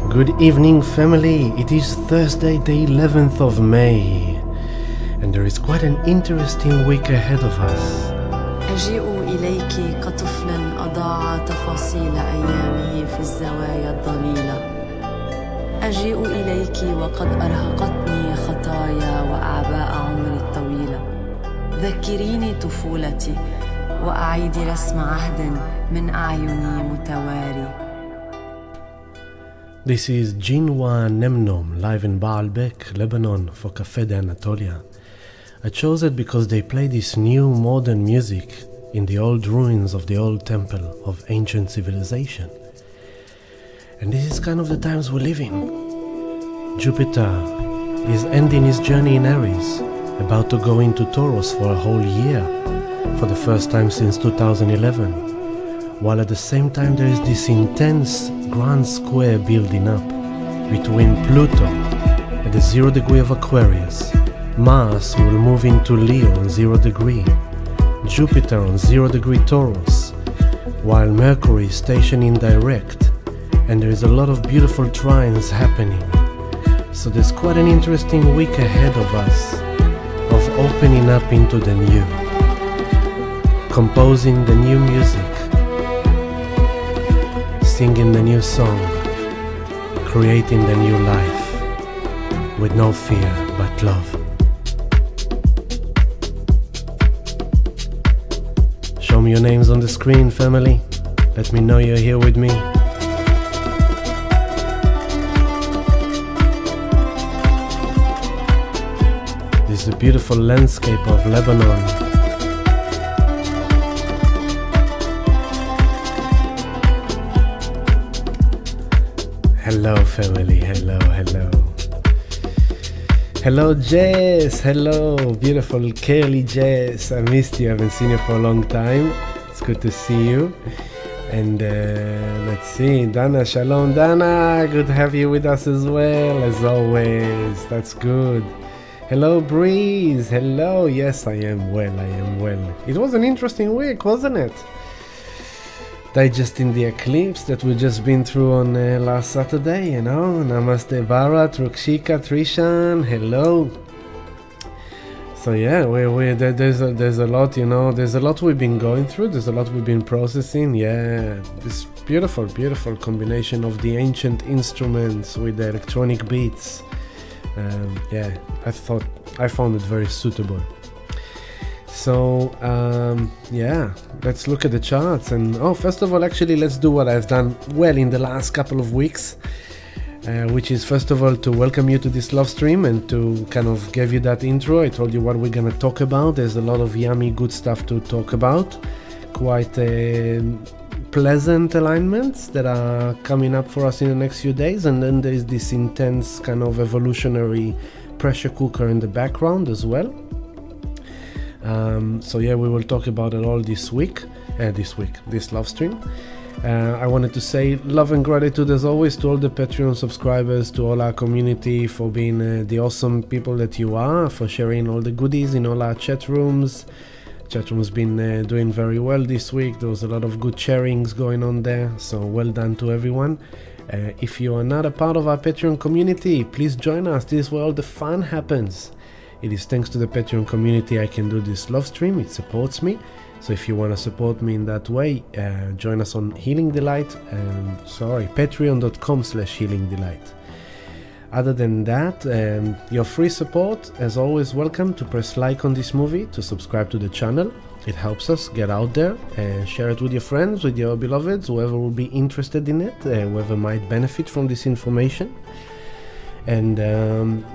Good evening, family. It is Thursday, the 11th of May, and there is quite an interesting week ahead of us. أجيء إليك كطفل أضاع تفاصيل أيامه في الزوايا الضليلة. أجيء إليك وقد أرهقتني خطايا وأعباء عمري الطويلة. ذكريني طفولتي وأعيدي رسم عهد من أعيني متواري. This is Jinwa Nemnom live in Baalbek, Lebanon for Café de Anatolia. I chose it because they play this new modern music in the old ruins of the old temple of ancient civilization. And this is kind of the times we live in. Jupiter is ending his journey in Aries, about to go into Taurus for a whole year, for the first time since 2011, while at the same time there is this intense grand square building up between Pluto at the 0 degree of Aquarius. Mars will move into Leo on 0 degree, Jupiter on 0 degree Taurus, while Mercury is stationed in direct, and there is a lot of beautiful trines happening. So there's quite an interesting week ahead of us, of opening up into the new, composing the new music, singing the new song, creating the new life, with no fear but love. Show me your names on the screen, family. Let me know you're here with me. This is the beautiful landscape of Lebanon. Hello, family. Hello. Hello, Jess. Hello, beautiful curly Jess. I missed you. I haven't seen you for a long time. It's good to see you. And let's see, Dana. Shalom, Dana. Good to have you with us as well, as always. That's good. Hello, Breeze. Hello. Yes, I am well. It was an interesting week, wasn't it? Digesting the eclipse that we just been through on last Saturday, you know. Namaste Bharat, Rukshika, Trishan, hello. So yeah, there's a lot, you know. There's a lot we've been going through. There's a lot we've been processing. Yeah, this beautiful combination of the ancient instruments with the electronic beats. Yeah, I found it very suitable. So yeah, let's look at the charts. And first of all, actually, let's do what I've done well in the last couple of weeks, which is first of all to welcome you to this love stream and to kind of give you that intro. I told you what we're gonna talk about. There's a lot of yummy good stuff to talk about, quite pleasant alignments that are coming up for us in the next few days, and then there's this intense kind of evolutionary pressure cooker in the background as well. So yeah, we will talk about it all this love stream. I wanted to say love and gratitude as always to all the Patreon subscribers, to all our community for being the awesome people that you are, for sharing all the goodies in all our chat rooms. Chat room's been doing very well this week. There was a lot of good sharings going on there, so well done to everyone. If you are not a part of our Patreon community, please join us. This is where all the fun happens. It is thanks to the Patreon community I can do this love stream. It supports me. So if you want to support me in that way, join us on Healing Delight. Patreon.com/Healing Delight. Other than that, your free support, as always, welcome to press like on this movie, to subscribe to the channel. It helps us get out there and share it with your friends, with your beloveds, whoever will be interested in it, whoever might benefit from this information. And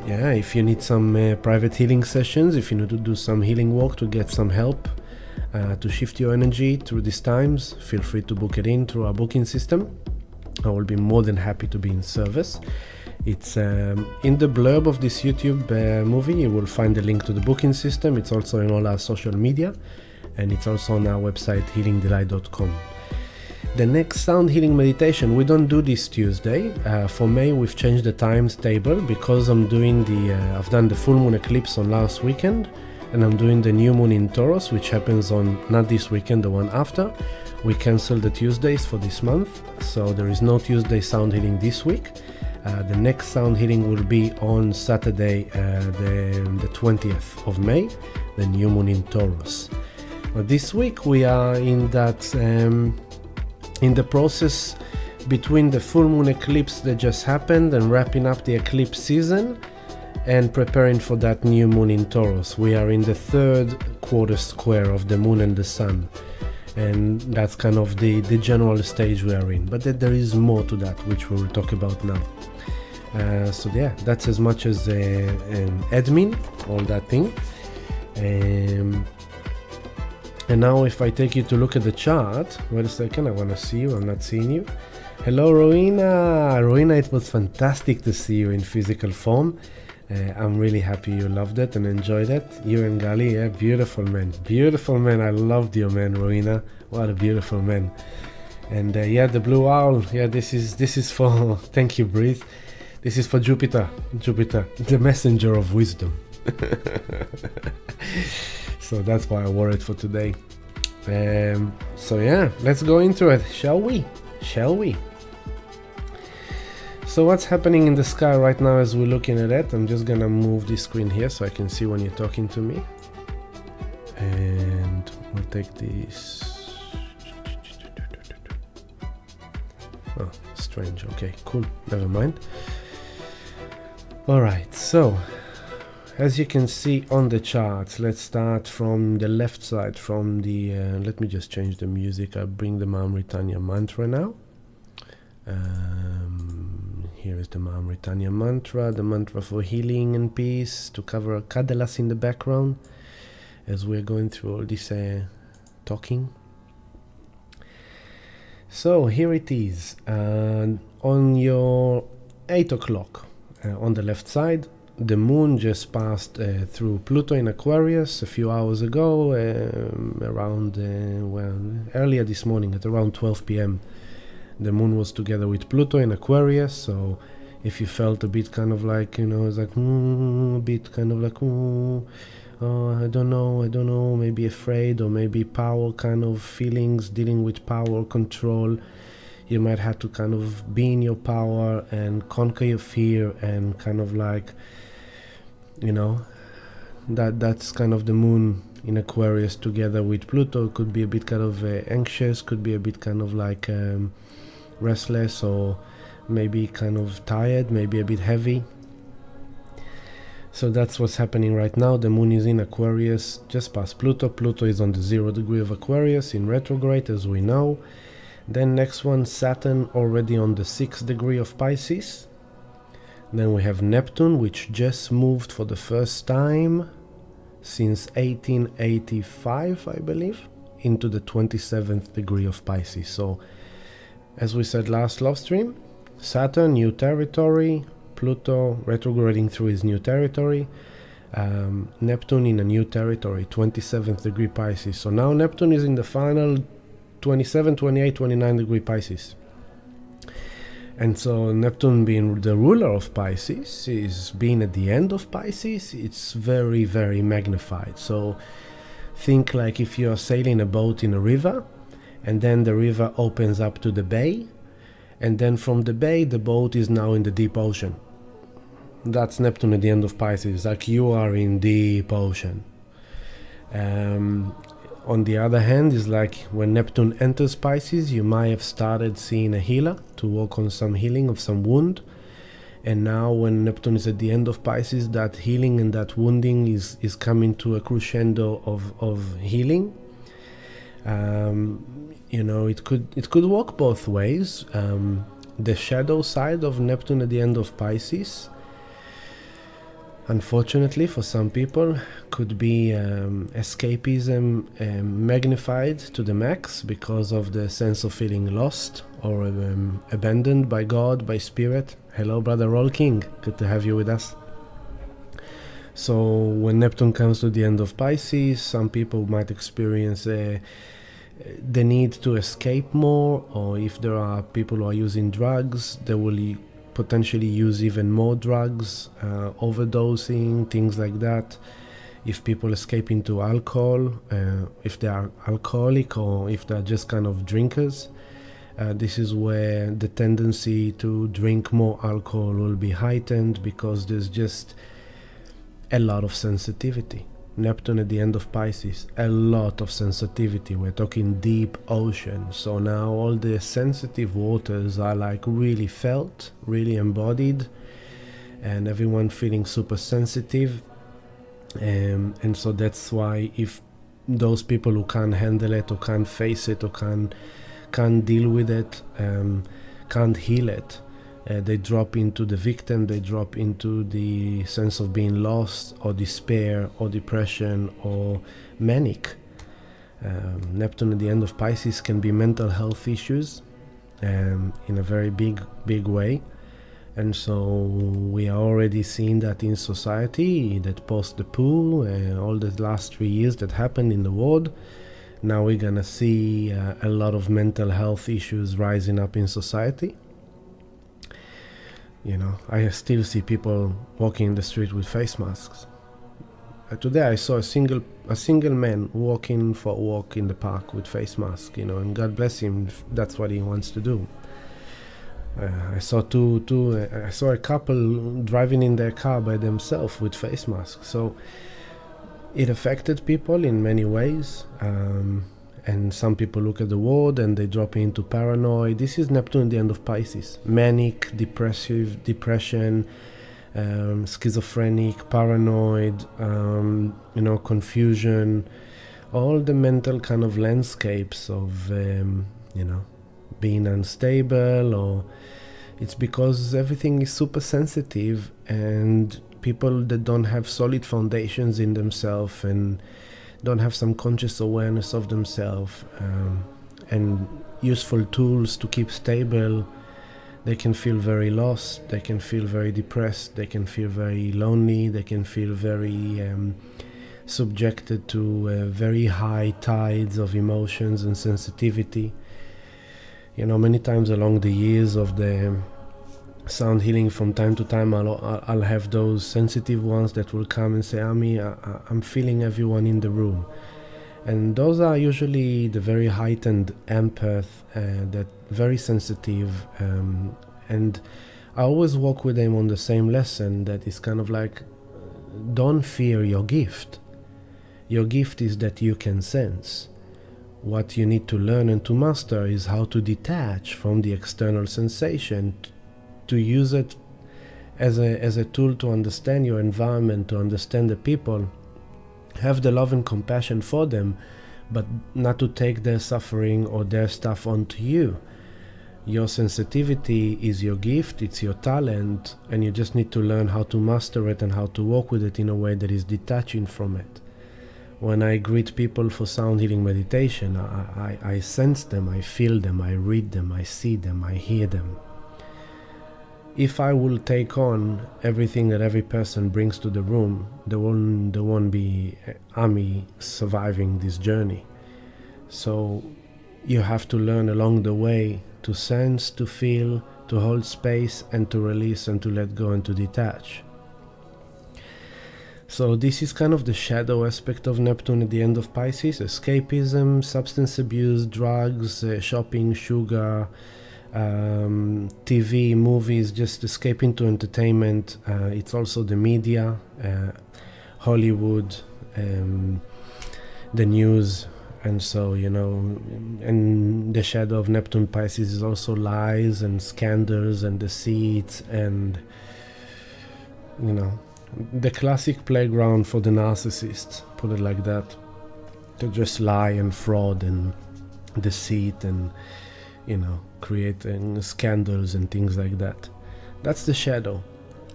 yeah, if you need some private healing sessions, if you need to do some healing work to get some help to shift your energy through these times, feel free to book it in through our booking system. I will be more than happy to be in service. It's in the blurb of this YouTube movie. You will find the link to the booking system. It's also in all our social media, and it's also on our website healingdelight.com. The next sound healing meditation, we don't do this Tuesday. For May, we've changed the times table because I've done the full moon eclipse on last weekend, and I'm doing the new moon in Taurus, which happens on not this weekend, the one after. We canceled the Tuesdays for this month, so there is no Tuesday sound healing this week. The next sound healing will be on Saturday, the 20th of May, the new moon in Taurus. But this week we are in that in the process between the full moon eclipse that just happened and wrapping up the eclipse season and preparing for that new moon in Taurus. We are in the third quarter square of the moon and the sun, and that's kind of the general stage we are in, but there is more to that, which we will talk about now. So yeah, that's as much as admin, all that thing. And now if I take you to look at the chart, wait a second, I want to see you, I'm not seeing you. Hello Rowena! Rowena, it was fantastic to see you in physical form. I'm really happy you loved it and enjoyed it. You and Gali, yeah, beautiful man. I loved your man, Rowena. What a beautiful man. And yeah, the blue owl, yeah, this is for, thank you Breeze. This is for Jupiter, the messenger of wisdom. So that's why I wore it for today. So yeah, let's go into it, shall we? So what's happening in the sky right now as we're looking at it? I'm just gonna move this screen here so I can see when you're talking to me. And we'll take this. Oh, strange. Okay, cool. Never mind. Alright, so as you can see on the charts, let's start from the left side, from the let me just change the music. I'll bring the Maham-Ritanya mantra now. Here is the Maham-Ritanya mantra, the mantra for healing and peace, to cover Kadalas in the background as we're going through all this talking. So here it is, on your 8 o'clock on the left side, the moon just passed through Pluto in Aquarius a few hours ago, around earlier this morning at around 12 p.m. The moon was together with Pluto in Aquarius, so if you felt a bit kind of like, you know, it's like a bit kind of like, I don't know, maybe afraid or maybe power kind of feelings, dealing with power, control, you might have to kind of be in your power and conquer your fear and kind of like, you know, that's kind of the moon in Aquarius together with Pluto. Could be a bit kind of anxious, could be a bit kind of like restless, or maybe kind of tired, maybe a bit heavy. So that's what's happening right now. The moon is in Aquarius, just past Pluto. Pluto is on the 0 degree of Aquarius in retrograde, as we know. Then next one, Saturn, already on the 6th degree of Pisces. Then we have Neptune, which just moved for the first time since 1885, I believe, into the 27th degree of Pisces. So as we said last love stream, Saturn, new territory, Pluto retrograding through his new territory, Neptune in a new territory, 27th degree Pisces. So now Neptune is in the final 27, 28, 29 degree Pisces. And so Neptune, being the ruler of Pisces, is being at the end of Pisces, it's very, very magnified. So think like if you're sailing a boat in a river, and then the river opens up to the bay, and then from the bay the boat is now in the deep ocean. That's Neptune at the end of Pisces, like you are in deep ocean. On the other hand, is like when Neptune enters Pisces, you might have started seeing a healer to work on some healing of some wound, and now when Neptune is at the end of Pisces, that healing and that wounding is coming to a crescendo of healing. You know, it could work both ways. The shadow side of Neptune at the end of Pisces, unfortunately for some people, could be escapism magnified to the max because of the sense of feeling lost or abandoned by God, by spirit. Hello brother Roll King, good to have you with us. So when Neptune comes to the end of Pisces, some people might experience the need to escape more, or if there are people who are using drugs, they will potentially use even more drugs, overdosing, things like that. If people escape into alcohol, if they are alcoholic or if they're just kind of drinkers, This is where the tendency to drink more alcohol will be heightened, because there's just a lot of sensitivity. Neptune at the end of Pisces, a lot of sensitivity. We're talking deep ocean. So now all the sensitive waters are like really felt, really embodied, and everyone feeling super sensitive. And so that's why if those people who can't handle it, or can't face it, or can't deal with it, can't heal it, they drop into the victim, they drop into the sense of being lost, or despair, or depression, or manic. Neptune at the end of Pisces can be mental health issues in a very big way. And so we are already seeing that in society, that post the coup, all the last 3 years that happened in the world. Now we're gonna see a lot of mental health issues rising up in society. You know, I still see people walking in the street with face masks. Today I saw a single man walking for a walk in the park with face mask, you know, and God bless him if that's what he wants to do. I saw I saw a couple driving in their car by themselves with face masks. So it affected people in many ways. And some people look at the world and they drop into paranoid. This is Neptune at the end of Pisces. Manic, depression, schizophrenic, paranoid, confusion. All the mental kind of landscapes of, being unstable, or it's because everything is super sensitive, and people that don't have solid foundations in themselves and don't have some conscious awareness of themselves and useful tools to keep stable, they can feel very lost, they can feel very depressed, they can feel very lonely, they can feel very subjected to very high tides of emotions and sensitivity. You know, many times along the years of the sound healing, from time to time I'll have those sensitive ones that will come and say, Ami, I'm feeling everyone in the room. And those are usually the very heightened empath, that very sensitive, and I always walk with them on the same lesson, that is kind of like, don't fear your gift. Your gift is that you can sense. What you need to learn and to master is how to detach from the external sensation, to use it as a tool to understand your environment, to understand the people, have the love and compassion for them, but not to take their suffering or their stuff onto you. Your sensitivity is your gift, it's your talent, and you just need to learn how to master it and how to work with it in a way that is detaching from it. When I greet people for sound healing meditation, I sense them, I feel them, I read them, I see them, I hear them. If I will take on everything that every person brings to the room, there won't be Ami surviving this journey. So you have to learn along the way to sense, to feel, to hold space, and to release, and to let go, and to detach. So this is kind of the shadow aspect of Neptune at the end of Pisces: escapism, substance abuse, drugs, shopping, sugar, TV, movies, just escaping to entertainment. It's also the media, Hollywood, the news. And so, and the shadow of Neptune Pisces is also lies and scandals and deceits and, the classic playground for the narcissist, put it like that. To just lie and fraud and deceit and, creating scandals and things like that. That's the shadow.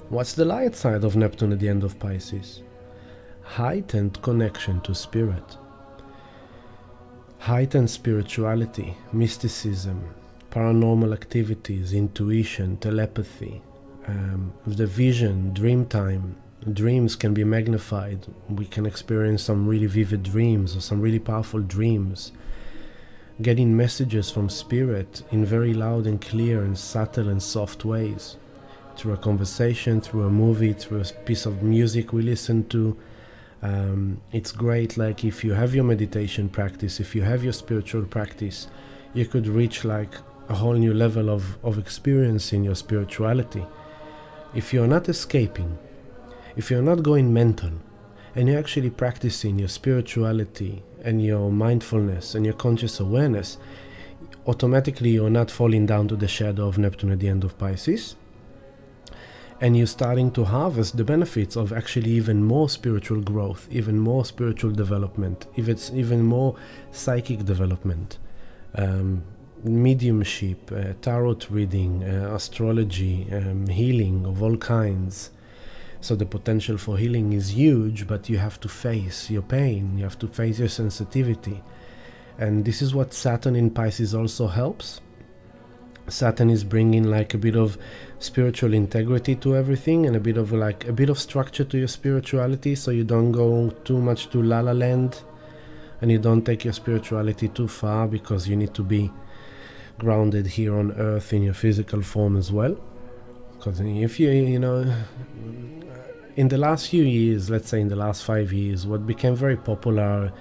What's the light side of Neptune at the end of Pisces? Heightened connection to spirit. Heightened spirituality, mysticism, paranormal activities, intuition, telepathy, the vision, dream time. Dreams can be magnified. We can experience some really vivid dreams or some really powerful dreams. Getting messages from spirit in very loud and clear and subtle and soft ways. Through a conversation, through a movie, through a piece of music we listen to. It's great, like if you have your meditation practice, if you have your spiritual practice, you could reach like a whole new level of experience in your spirituality. If you're not escaping, if you're not going mental, and you're actually practicing your spirituality and your mindfulness and your conscious awareness, automatically you're not falling down to the shadow of Neptune at the end of Pisces, and you're starting to harvest the benefits of actually even more spiritual growth, even more spiritual development, even more psychic development, mediumship, tarot reading, astrology, healing of all kinds. So the potential for healing is huge, but you have to face your pain, you have to face your sensitivity. And this is what Saturn in Pisces also helps. Saturn is bringing like a bit of spiritual integrity to everything, and a bit of structure to your spirituality, so you don't go too much to la la land, and you don't take your spirituality too far, because you need to be grounded here on earth in your physical form as well. Because if you know, in the last few years, let's say in the last 5 years, what became very popular,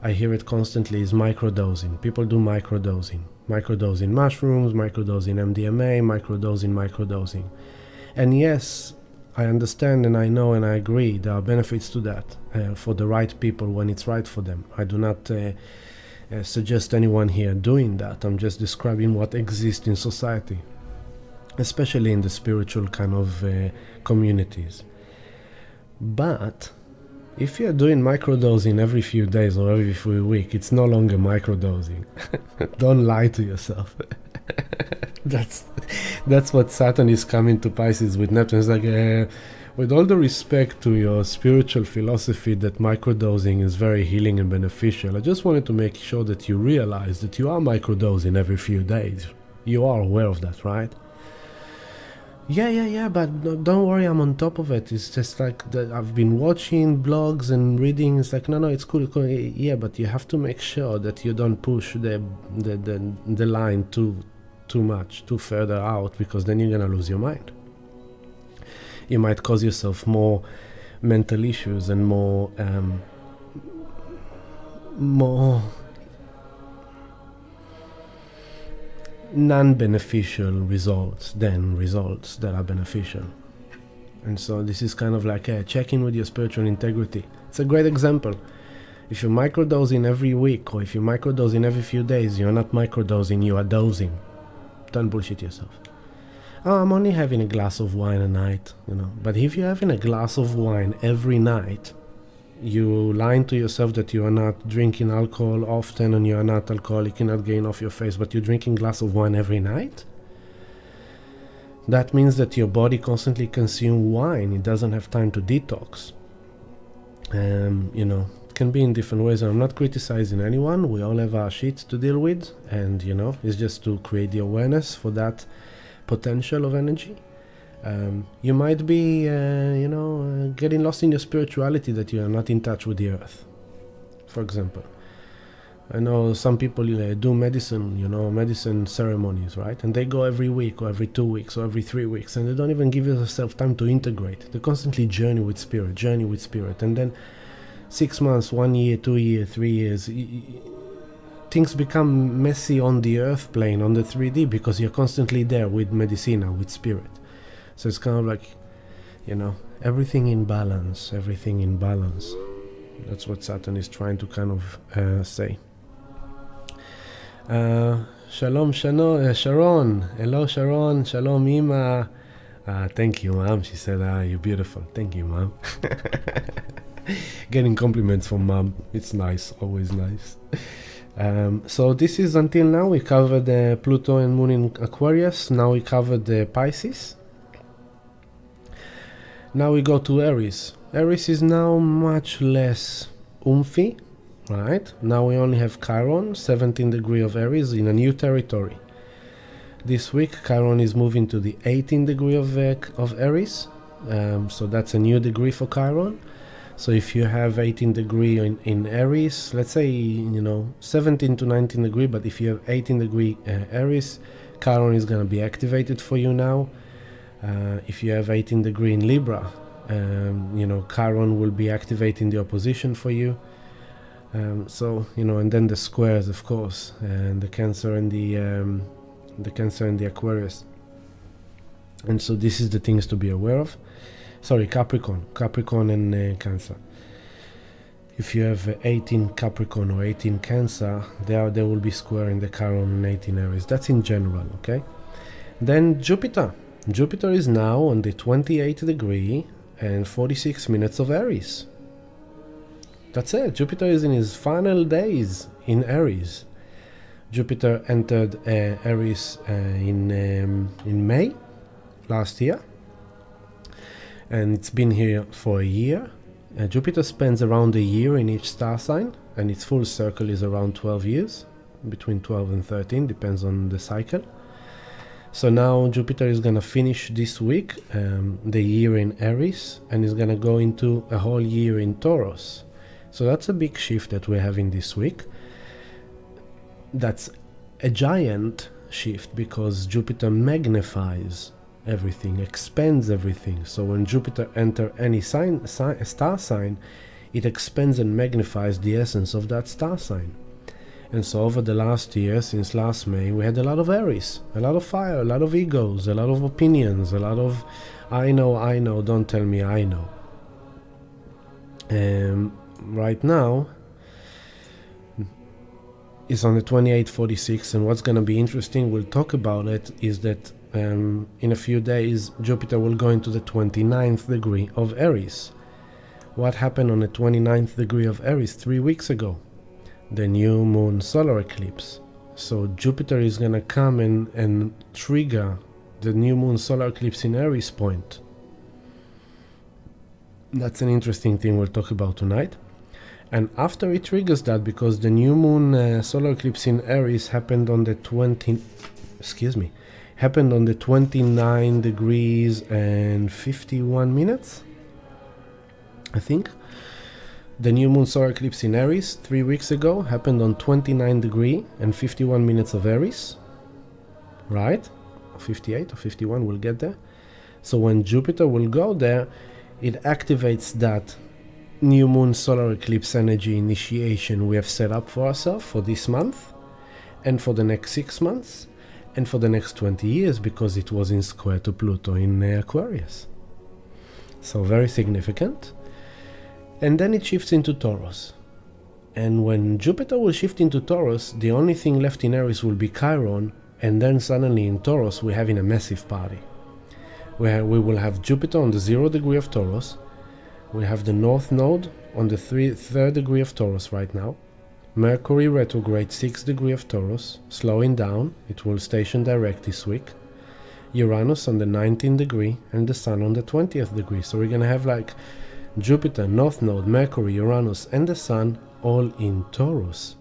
I hear it constantly, is microdosing. People do microdosing mushrooms, microdosing MDMA, microdosing. And yes, I understand and I know and I agree there are benefits to that for the right people when it's right for them. I do not suggest anyone here doing that. I'm just describing what exists in society, especially in the spiritual kind of communities. But if you're doing microdosing every few days or every few weeks, it's no longer microdosing. Don't lie to yourself. That's what Saturn is coming to Pisces with Neptune. It's like, with all the respect to your spiritual philosophy that microdosing is very healing and beneficial, I just wanted to make sure that you realize that you are microdosing every few days. You are aware of that, right? Yeah, but don't worry, I'm on top of it. It's just like that I've been watching blogs and reading. It's like, no, it's cool. Yeah, but you have to make sure that you don't push the line too much, too further out, because then you're gonna lose your mind. You might cause yourself more mental issues and more non-beneficial results than results that are beneficial. And so this is kind of like checking with your spiritual integrity. It's a great example. If you're microdosing every week, or if you're microdosing every few days, you're not microdosing, you are dosing. Don't bullshit yourself. Oh, I'm only having a glass of wine a night, you know. But if you're having a glass of wine every night, you lying to yourself that you are not drinking alcohol often and you are not alcoholic, you cannot gain off your face, but you're drinking a glass of wine every night? That means that your body constantly consumes wine. It doesn't have time to detox. You know, it can be in different ways. I'm not criticizing anyone. We all have our shit to deal with, and you know, it's just to create the awareness for that potential of energy. You might be, getting lost in your spirituality, that you are not in touch with the earth. For example, I know some people do medicine ceremonies, right? And they go every week or every 2 weeks or every 3 weeks, and they don't even give themselves time to integrate. They constantly journey with spirit. And then 6 months, 1 year, 2 years, 3 years, things become messy on the earth plane, on the 3D, because you're constantly there with medicina, with spirit. So it's kind of like, you know, everything in balance. That's what Saturn is trying to kind of say. Shalom, Sharon. Hello, Sharon. Shalom, Ima. Thank you, Mom. She said, you're beautiful. Thank you, Mom. Getting compliments from Mom. It's nice. Always nice. So this is, until now, we covered the Pluto and Moon in Aquarius. Now we covered the Pisces. Now we go to Aries. Aries is now much less oomphy, right? Now we only have Chiron, 17th degree of Aries, in a new territory. This week, Chiron is moving to the 18th degree of Aries. So that's a new degree for Chiron. So if you have 18th degree in Aries, let's say, 17 to 19 degree, but if you have 18th degree Aries, Chiron is going to be activated for you now. If you have 18 degree in Libra, Chiron will be activating the opposition for you. And then the squares, of course, and the Cancer and the the Cancer and the Aquarius. And so this is the things to be aware of. Sorry, Capricorn and Cancer. If you have 18 Capricorn or 18 Cancer, they will be square in the Chiron and 18 Aries. That's in general, okay? Then Jupiter. Jupiter is now on the 28th degree and 46 minutes of Aries. That's it. Jupiter is in his final days in Aries. Jupiter entered Aries in May last year, and it's been here for a year. Jupiter spends around a year in each star sign, and its full circle is around 12 years, between 12 and 13, depends on the cycle. So now Jupiter is going to finish this week the year in Aries, and is going to go into a whole year in Taurus. So that's a big shift that we're having this week. That's a giant shift because Jupiter magnifies everything, expands everything. So when Jupiter enters any star sign, it expands and magnifies the essence of that star sign. And so over the last year, since last May, we had a lot of Aries, a lot of fire, a lot of egos, a lot of opinions, a lot of I know, don't tell me I know. Right now is on the 28:46, and what's going to be interesting, we'll talk about it, is that in a few days Jupiter will go into the 29th degree of Aries. What happened on the 29th degree of Aries 3 weeks ago? The new moon solar eclipse. So Jupiter is going to come and trigger the new moon solar eclipse in Aries point. That's an interesting thing we'll talk about tonight. And after it triggers that, because the new moon solar eclipse in Aries happened on the 29 degrees and 51 minutes, I think. The new moon solar eclipse in Aries 3 weeks ago happened on 29 degree and 51 minutes of Aries, right? 58 or 51, we'll get there. So when Jupiter will go there, it activates that new moon solar eclipse energy initiation we have set up for ourselves for this month and for the next 6 months and for the next 20 years, because it was in square to Pluto in Aquarius. So very significant. And then it shifts into Taurus. And when Jupiter will shift into Taurus, the only thing left in Aries will be Chiron, and then suddenly in Taurus we're having a massive party. Where we will have Jupiter on the 0 degree of Taurus. We have the North Node on the 3rd degree of Taurus right now. Mercury retrograde 6th degree of Taurus, slowing down. It will station direct this week. Uranus on the 19th degree and the Sun on the 20th degree. So we're going to have like Jupiter, North Node, Mercury, Uranus and the Sun all in Taurus.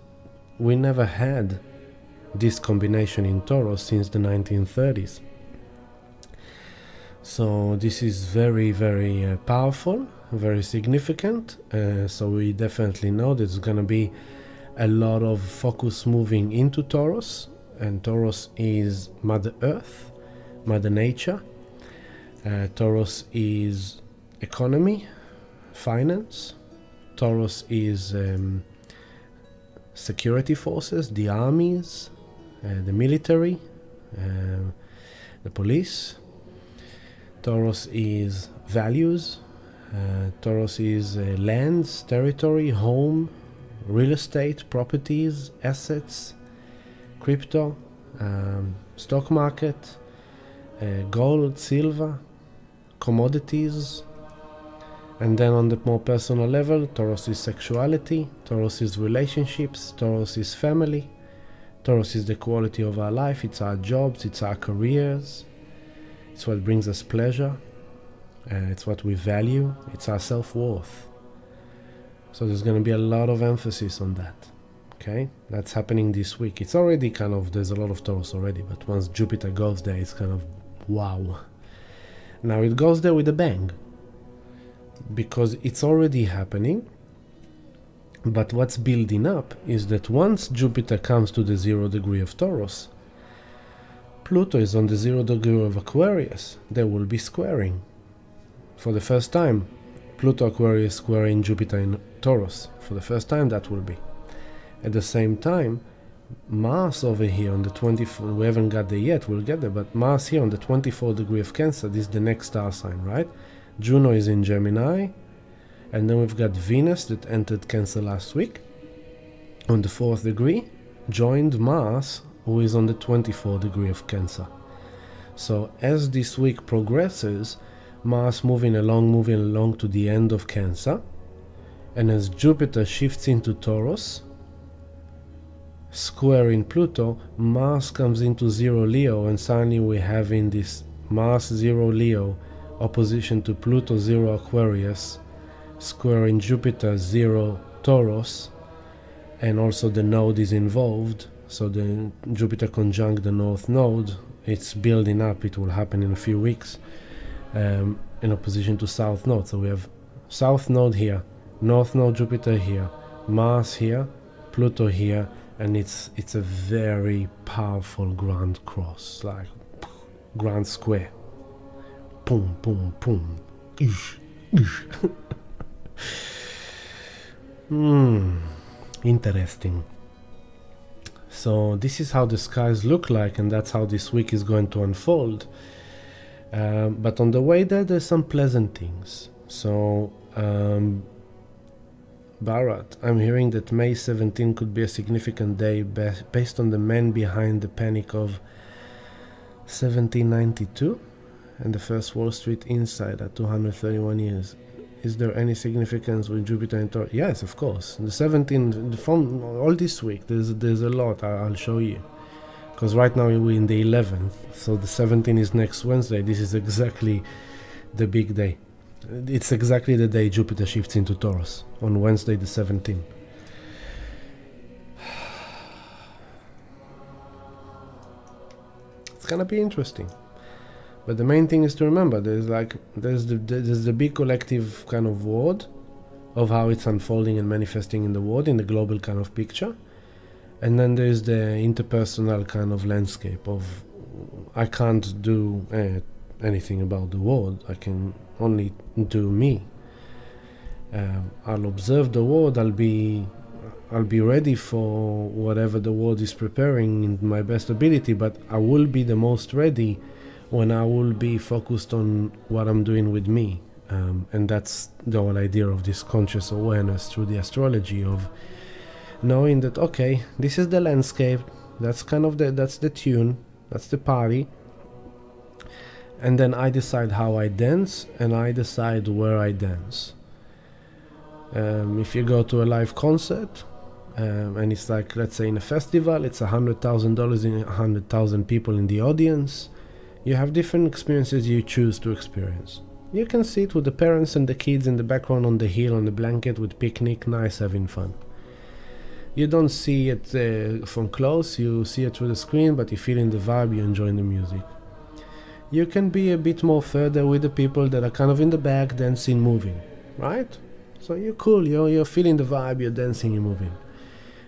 We never had this combination in Taurus since the 1930s. So this is very, very powerful, very significant. So we definitely know there's going to be a lot of focus moving into Taurus. And Taurus is Mother Earth, Mother Nature. Taurus is economy, finance. Taurus is security forces, the armies, the military, the police. Taurus is values. Taurus is lands, territory, home, real estate, properties, assets, crypto, stock market, gold, silver, commodities. And then on the more personal level, Taurus is sexuality, Taurus is relationships, Taurus is family, Taurus is the quality of our life, it's our jobs, it's our careers, it's what brings us pleasure, it's what we value, it's our self-worth. So there's going to be a lot of emphasis on that. Okay, that's happening this week. It's already kind of, there's a lot of Taurus already, but once Jupiter goes there, it's kind of wow. Now it goes there with a bang, because it's already happening. But what's building up is that once Jupiter comes to the 0 degree of Taurus, Pluto is on the 0 degree of Aquarius. They will be squaring. For the first time, Pluto Aquarius squaring Jupiter in Taurus. For the first time that will be. At the same time, Mars over here on the 24th, we haven't got there yet, we'll get there, but Mars here on the 24th degree of Cancer, this is the next star sign, right? Juno is in Gemini, and then we've got Venus that entered Cancer last week on the 4th degree, joined Mars, who is on the 24th degree of Cancer. So as this week progresses, Mars moving along to the end of Cancer, and as Jupiter shifts into Taurus, squaring Pluto, Mars comes into 0 Leo, and suddenly we're having this Mars 0 Leo opposition to Pluto 0 Aquarius, squaring Jupiter 0 Taurus, and also the node is involved. So the Jupiter conjunct the North Node, it's building up, it will happen in a few weeks, in opposition to South Node. So we have South Node here, North Node Jupiter here, Mars here, Pluto here, and it's a very powerful grand cross, like grand square. Boom, boom, boom. Ish, ish. Interesting. So this is how the skies look like, and that's how this week is going to unfold. But on the way there's some pleasant things. So Bharat, I'm hearing that May 17 could be a significant day based on the man behind the panic of 1792 and the first Wall Street insider 231 years. Is there any significance with Jupiter and Taurus? Yes, of course. The 17th, from all this week, there's a lot. I'll show you. Because right now we're in the 11th, so the 17th is next Wednesday. This is exactly the big day. It's exactly the day Jupiter shifts into Taurus, on Wednesday the 17th. It's gonna be interesting. But the main thing is to remember, there's the big collective kind of world of how it's unfolding and manifesting in the world, in the global kind of picture. And then there's the interpersonal kind of landscape of, I can't do anything about the world, I can only do me. I'll observe the world, I'll be ready for whatever the world is preparing in my best ability, but I will be the most ready when I will be focused on what I'm doing with me. And that's the whole idea of this conscious awareness through the astrology, of knowing that, okay, this is the landscape, that's kind of that's the tune, that's the party, and then I decide how I dance, and I decide where I dance. If you go to a live concert, and it's like, let's say in a festival, it's $100,000 in 100,000 people in the audience, you have different experiences you choose to experience. You can sit with the parents and the kids in the background on the hill, on the blanket with picnic, nice, having fun. You don't see it from close, you see it through the screen, but you feel in the vibe, you enjoy the music. You can be a bit more further with the people that are kind of in the back, dancing, moving, right? So you're cool, you're feeling the vibe, you're dancing, you're moving.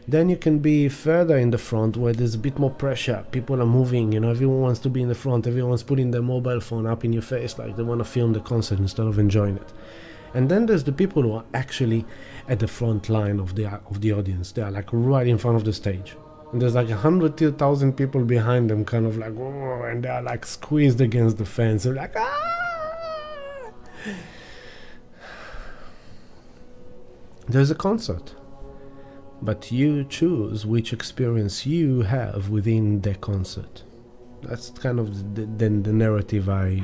Then you can be further in the front where there's a bit more pressure, people are moving, everyone wants to be in the front, everyone's putting their mobile phone up in your face like they want to film the concert instead of enjoying it. And then there's the people who are actually at the front line of the audience. They are like right in front of the stage. And there's like 100,000 people behind them, kind of like, oh, and they are like squeezed against the fence. They're like, ah! There's a concert. But you choose which experience you have within the concert. That's kind of the narrative I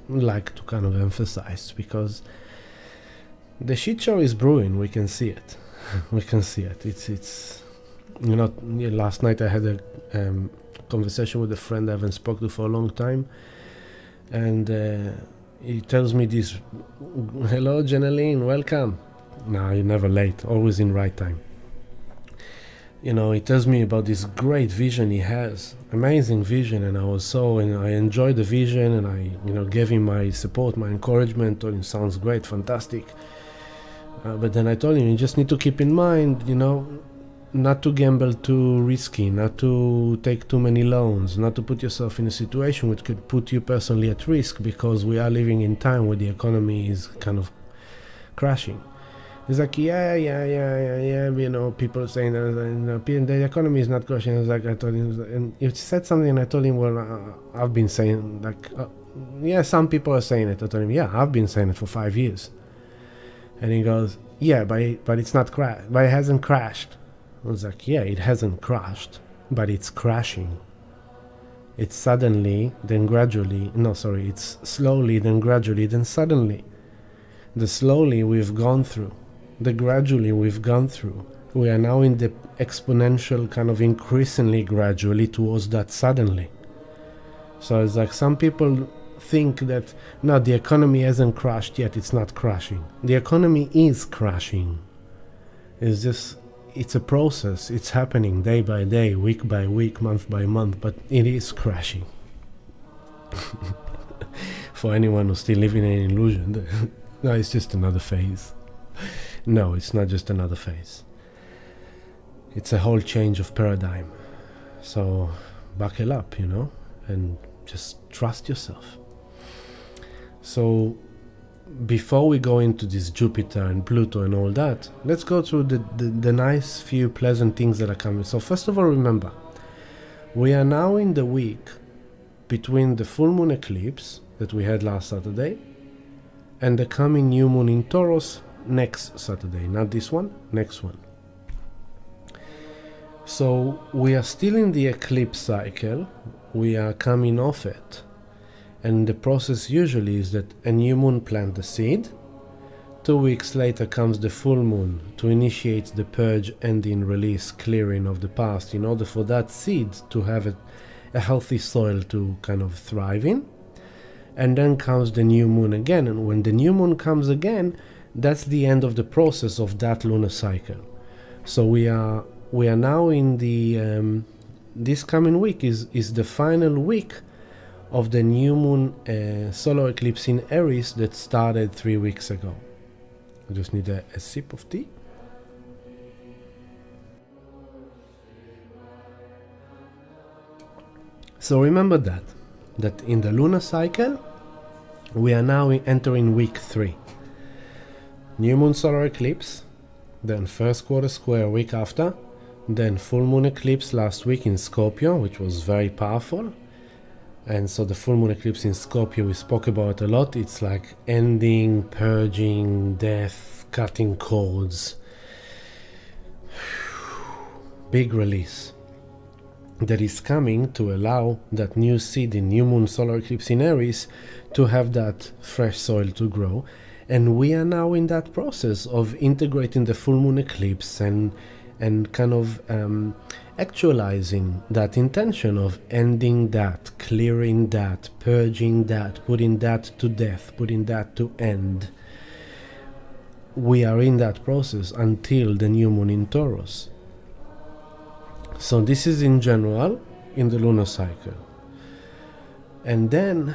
like to kind of emphasize, because the shit show is brewing. We can see it. We can see it. It's last night I had a conversation with a friend I haven't spoken to for a long time, and he tells me this, hello Jeneline, welcome. No, you're never late, always in right time. He tells me about this great vision he has, amazing vision, and I enjoyed the vision, and I gave him my support, my encouragement. Told him, sounds great, fantastic. But then I told him, you just need to keep in mind, not to gamble too risky, not to take too many loans, not to put yourself in a situation which could put you personally at risk, because we are living in time where the economy is kind of crashing. He's like, yeah, you know, people saying that the economy is not crashing. I was like, I told him, and he said something, and I told him, well, I've been saying, like, yeah, some people are saying it. I told him, yeah, I've been saying it for 5 years. And he goes, yeah, but it's not but it hasn't crashed. I was like, yeah, it hasn't crashed, but it's crashing. It's suddenly, then gradually, it's slowly, then gradually, then suddenly. The slowly we've gone through, the gradually we've gone through. We are now in the exponential kind of increasingly gradually towards that suddenly. So it's like some people think that, no, the economy hasn't crashed yet, it's not crashing. The economy is crashing. It's just, it's a process, it's happening day by day, week by week, month by month, but it is crashing. For anyone who's still living in an illusion, no, it's just another phase. No, it's not just another phase. It's a whole change of paradigm. So buckle up, you know, and just trust yourself. So before we go into this Jupiter and Pluto and all that, let's go through the nice few pleasant things that are coming. So first of all, remember, we are now in the week between the full moon eclipse that we had last Saturday and the coming new moon in Taurus next Saturday. Not this one, next one. So we are still in the eclipse cycle. We are coming off it. And the process usually is that a new moon plants the seed. 2 weeks later comes the full moon to initiate the purge, ending, release, clearing of the past in order for that seed to have a healthy soil to kind of thrive in. And then comes the new moon again. And when the new moon comes again, that's the end of the process of that lunar cycle. So we are now in the this coming week is the final week of the new moon solar eclipse in Aries that started 3 weeks ago. I just need a sip of tea. So remember that in the lunar cycle we are now entering week 3. New moon solar eclipse, then first quarter square week after, then full moon eclipse last week in Scorpio, which was very powerful. And so the full moon eclipse in Scorpio, we spoke about a lot. It's like ending, purging, death, cutting cords. Big release that is coming to allow that new seed in new moon solar eclipse in Aries to have that fresh soil to grow. And we are now in that process of integrating the full moon eclipse and kind of actualizing that intention of ending that, clearing that, purging that, putting that to death, putting that to end. We are in that process until the new moon in Taurus. So this is in general in the lunar cycle. And then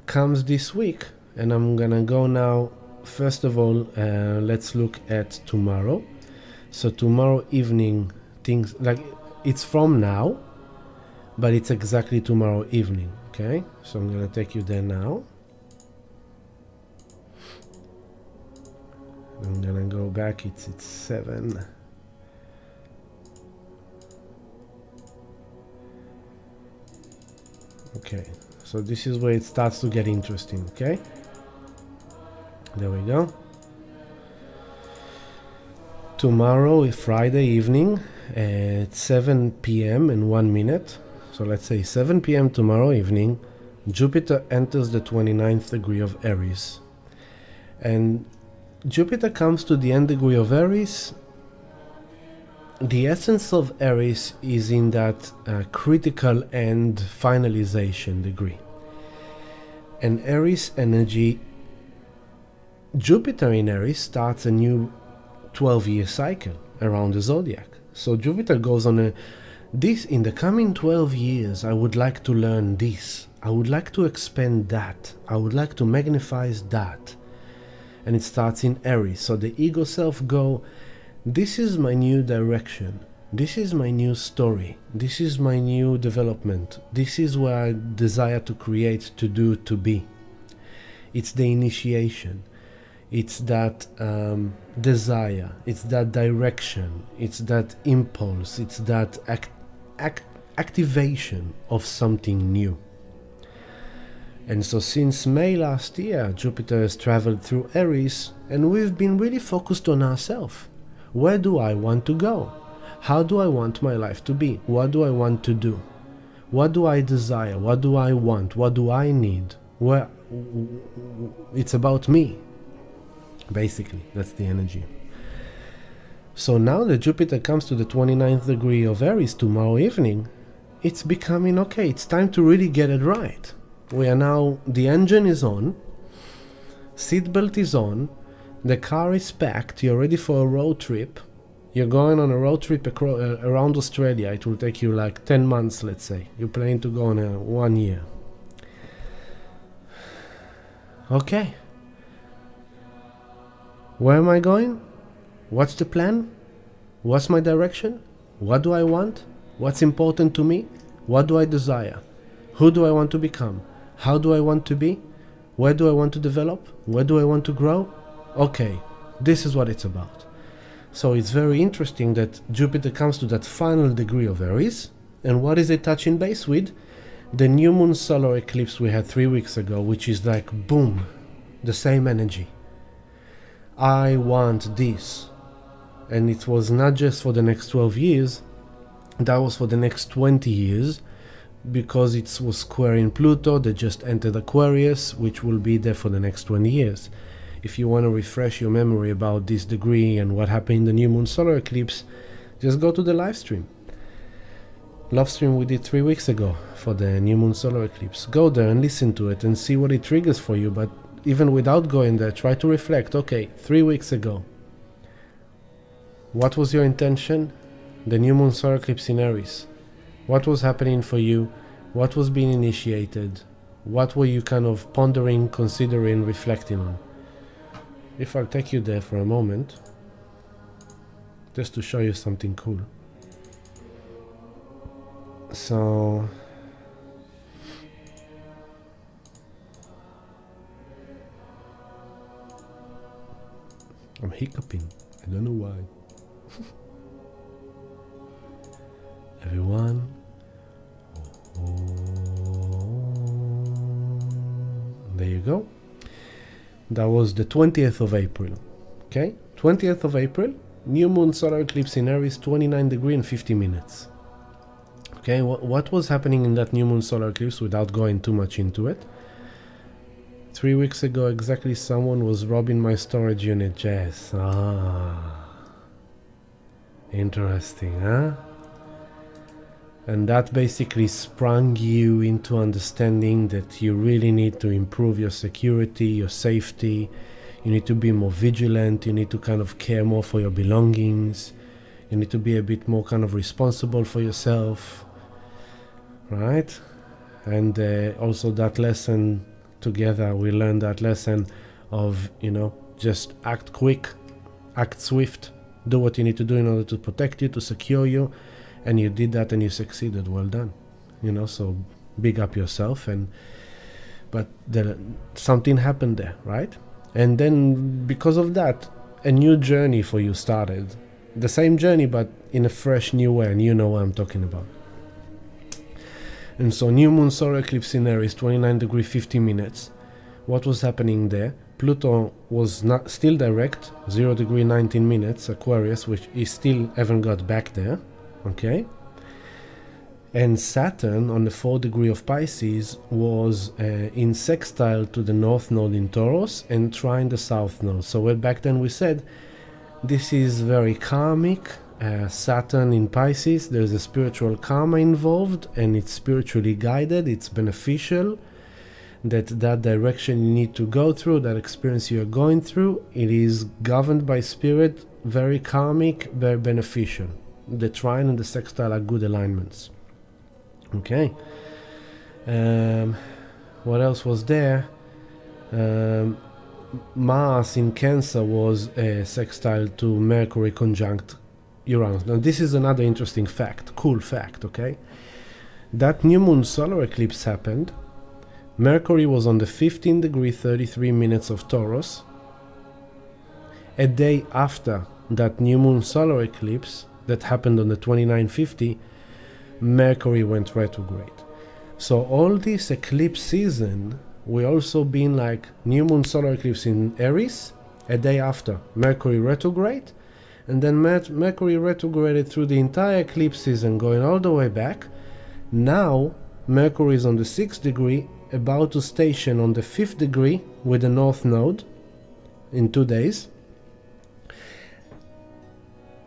comes this week, and I'm gonna go now, first of all, let's look at tomorrow. So tomorrow evening, things like, it's from now, but it's exactly tomorrow evening, okay? So I'm gonna take you there now. I'm gonna go back, it's 7. Okay, so this is where it starts to get interesting, okay? There we go. Tomorrow is Friday evening at 7 p.m. and 1 minute. So let's say 7 p.m. tomorrow evening, Jupiter enters the 29th degree of Aries. And Jupiter comes to the end degree of Aries. The essence of Aries is in that critical end finalization degree. And Aries energy, Jupiter in Aries starts a new 12-year cycle around the zodiac. So Jupiter goes on this in the coming 12 years, I would like to learn this. I would like to expand that. I would like to magnify that. And it starts in Aries. So the ego self go, this is my new direction. This is my new story. This is my new development. This is what I desire to create, to do, to be. It's the initiation. It's that desire, it's that direction, it's that impulse, it's that activation of something new. And so since May last year, Jupiter has traveled through Aries, and we've been really focused on ourselves. Where do I want to go? How do I want my life to be? What do I want to do? What do I desire? What do I want? What do I need? It's about me. Basically, that's the energy. So now that Jupiter comes to the 29th degree of Aries tomorrow evening, it's becoming okay. It's time to really get it right. We are now, the engine is on, seatbelt is on, the car is packed, you're ready for a road trip. You're going on a road trip around Australia. It will take you like 10 months, let's say. You're planning to go on 1 year. Okay. Where am I going? What's the plan? What's my direction? What do I want? What's important to me? What do I desire? Who do I want to become? How do I want to be? Where do I want to develop? Where do I want to grow? Okay, this is what it's about. So it's very interesting that Jupiter comes to that final degree of Aries. And what is it touching base with? The new moon solar eclipse we had 3 weeks ago, which is like boom, the same energy. I want this. And it was not just for the next 12 years, that was for the next 20 years, because it was squaring Pluto that just entered Aquarius, which will be there for the next 20 years. If you want to refresh your memory about this degree and what happened in the new moon solar eclipse, just go to the live stream. Live stream we did 3 weeks ago for the new moon solar eclipse. Go there and listen to it and see what it triggers for you. But even without going there, try to reflect. Okay, 3 weeks ago, what was your intention? The new moon solar eclipse in Aries. What was happening for you? What was being initiated? What were you kind of pondering, considering, reflecting on? If I'll take you there for a moment, just to show you something cool. So, I'm hiccuping. I don't know why. Everyone. There you go. That was the 20th of April. Okay? 20th of April, new moon solar eclipse in Aries, 29 degree and 50 minutes. Okay, what was happening in that new moon solar eclipse without going too much into it? 3 weeks ago exactly, someone was robbing my storage unit. Yes. Interesting, huh? And that basically sprung you into understanding that you really need to improve your security, your safety. You need to be more vigilant. You need to kind of care more for your belongings. You need to be a bit more kind of responsible for yourself, right? And also that lesson together, we learned that lesson of, just act quick, act swift, do what you need to do in order to protect you, to secure you. And you did that and you succeeded. Well done. So big up yourself. But something happened there, right? And then because of that, a new journey for you started. The same journey, but in a fresh new way. And you know what I'm talking about. And so new moon solar eclipse in Aries, 29 degree 50 minutes. What was happening there? Pluto was not still direct, 0 degree 19 minutes, Aquarius, which he still haven't got back there. Okay, and Saturn on the 4th degree of Pisces was in sextile to the north node in Taurus and trine the south node. So back then we said this is very karmic. Saturn in Pisces, there's a spiritual karma involved, and it's spiritually guided. It's beneficial. That direction you need to go through, that experience you are going through, it is governed by spirit, very karmic, very beneficial. The trine and the sextile are good alignments. Okay. What else was there? Mars in Cancer was a sextile to Mercury conjunct Uranus. Now this is another interesting fact, cool fact, okay? That new moon solar eclipse happened. Mercury was on the 15 degree 33 minutes of Taurus, a day after that new moon solar eclipse that happened on the 2950, Mercury went retrograde. So all this eclipse season, we also been like new moon solar eclipse in Aries, a day after Mercury retrograde, and then Mercury retrograded through the entire eclipse season, going all the way back. Now Mercury is on the 6th degree, about to station on the 5th degree with the North Node in 2 days.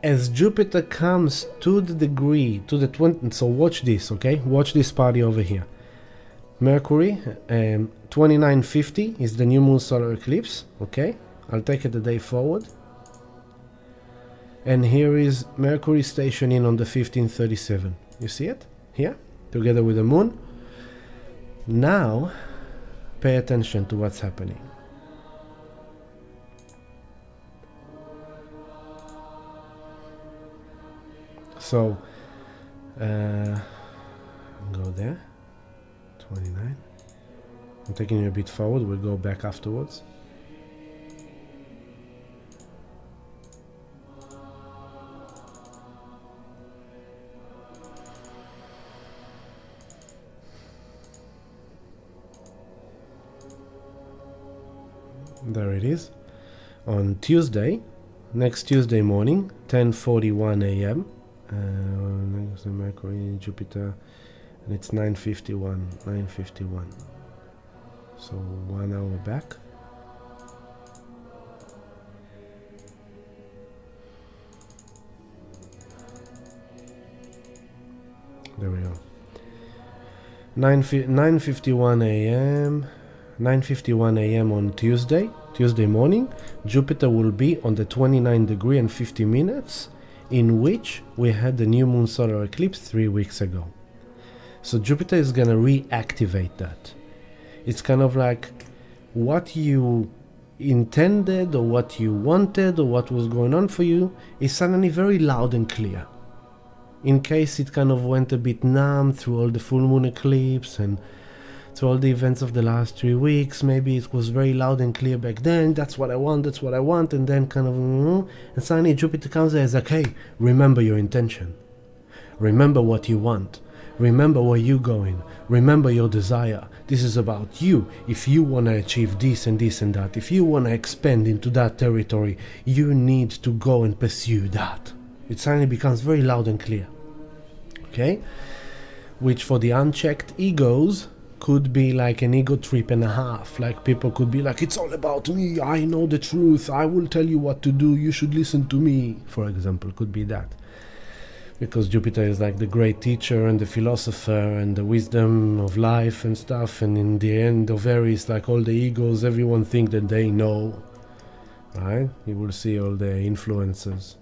As Jupiter comes to the degree, to the 20, so watch this, okay? Watch this party over here. Mercury, 2950 is the new moon solar eclipse, okay? I'll take it a day forward. And here is Mercury stationing on the 1537. You see it? Here, together with the moon. Now, pay attention to what's happening. So, go there, 29. I'm taking you a bit forward, we'll go back afterwards. There it is. On Tuesday, next Tuesday morning, 10:41 a.m. Next Mercury, Jupiter, and it's 9:51. So 1 hour back. There we go. 9:51 a.m. 9:51 a.m. on Tuesday morning, Jupiter will be on the 29 degree and 50 minutes, in which we had the new moon solar eclipse 3 weeks ago. So Jupiter is gonna reactivate that. It's kind of like what you intended or what you wanted or what was going on for you is suddenly very loud and clear. In case it kind of went a bit numb through all the full moon eclipse and through all the events of the last 3 weeks, maybe it was very loud and clear back then, that's what I want, and then kind of, and suddenly Jupiter comes there and is like, hey, remember your intention. Remember what you want. Remember where you're going. Remember your desire. This is about you. If you want to achieve this and this and that, if you want to expand into that territory, you need to go and pursue that. It suddenly becomes very loud and clear. Okay? Which for the unchecked egos could be like an ego trip and a half. Like people could be like, it's all about me, I know the truth, I will tell you what to do, you should listen to me, for example. Could be that. Because Jupiter is like the great teacher and the philosopher and the wisdom of life and stuff, and in the end of Aries, like all the egos, everyone think that they know, right? You will see all the influences.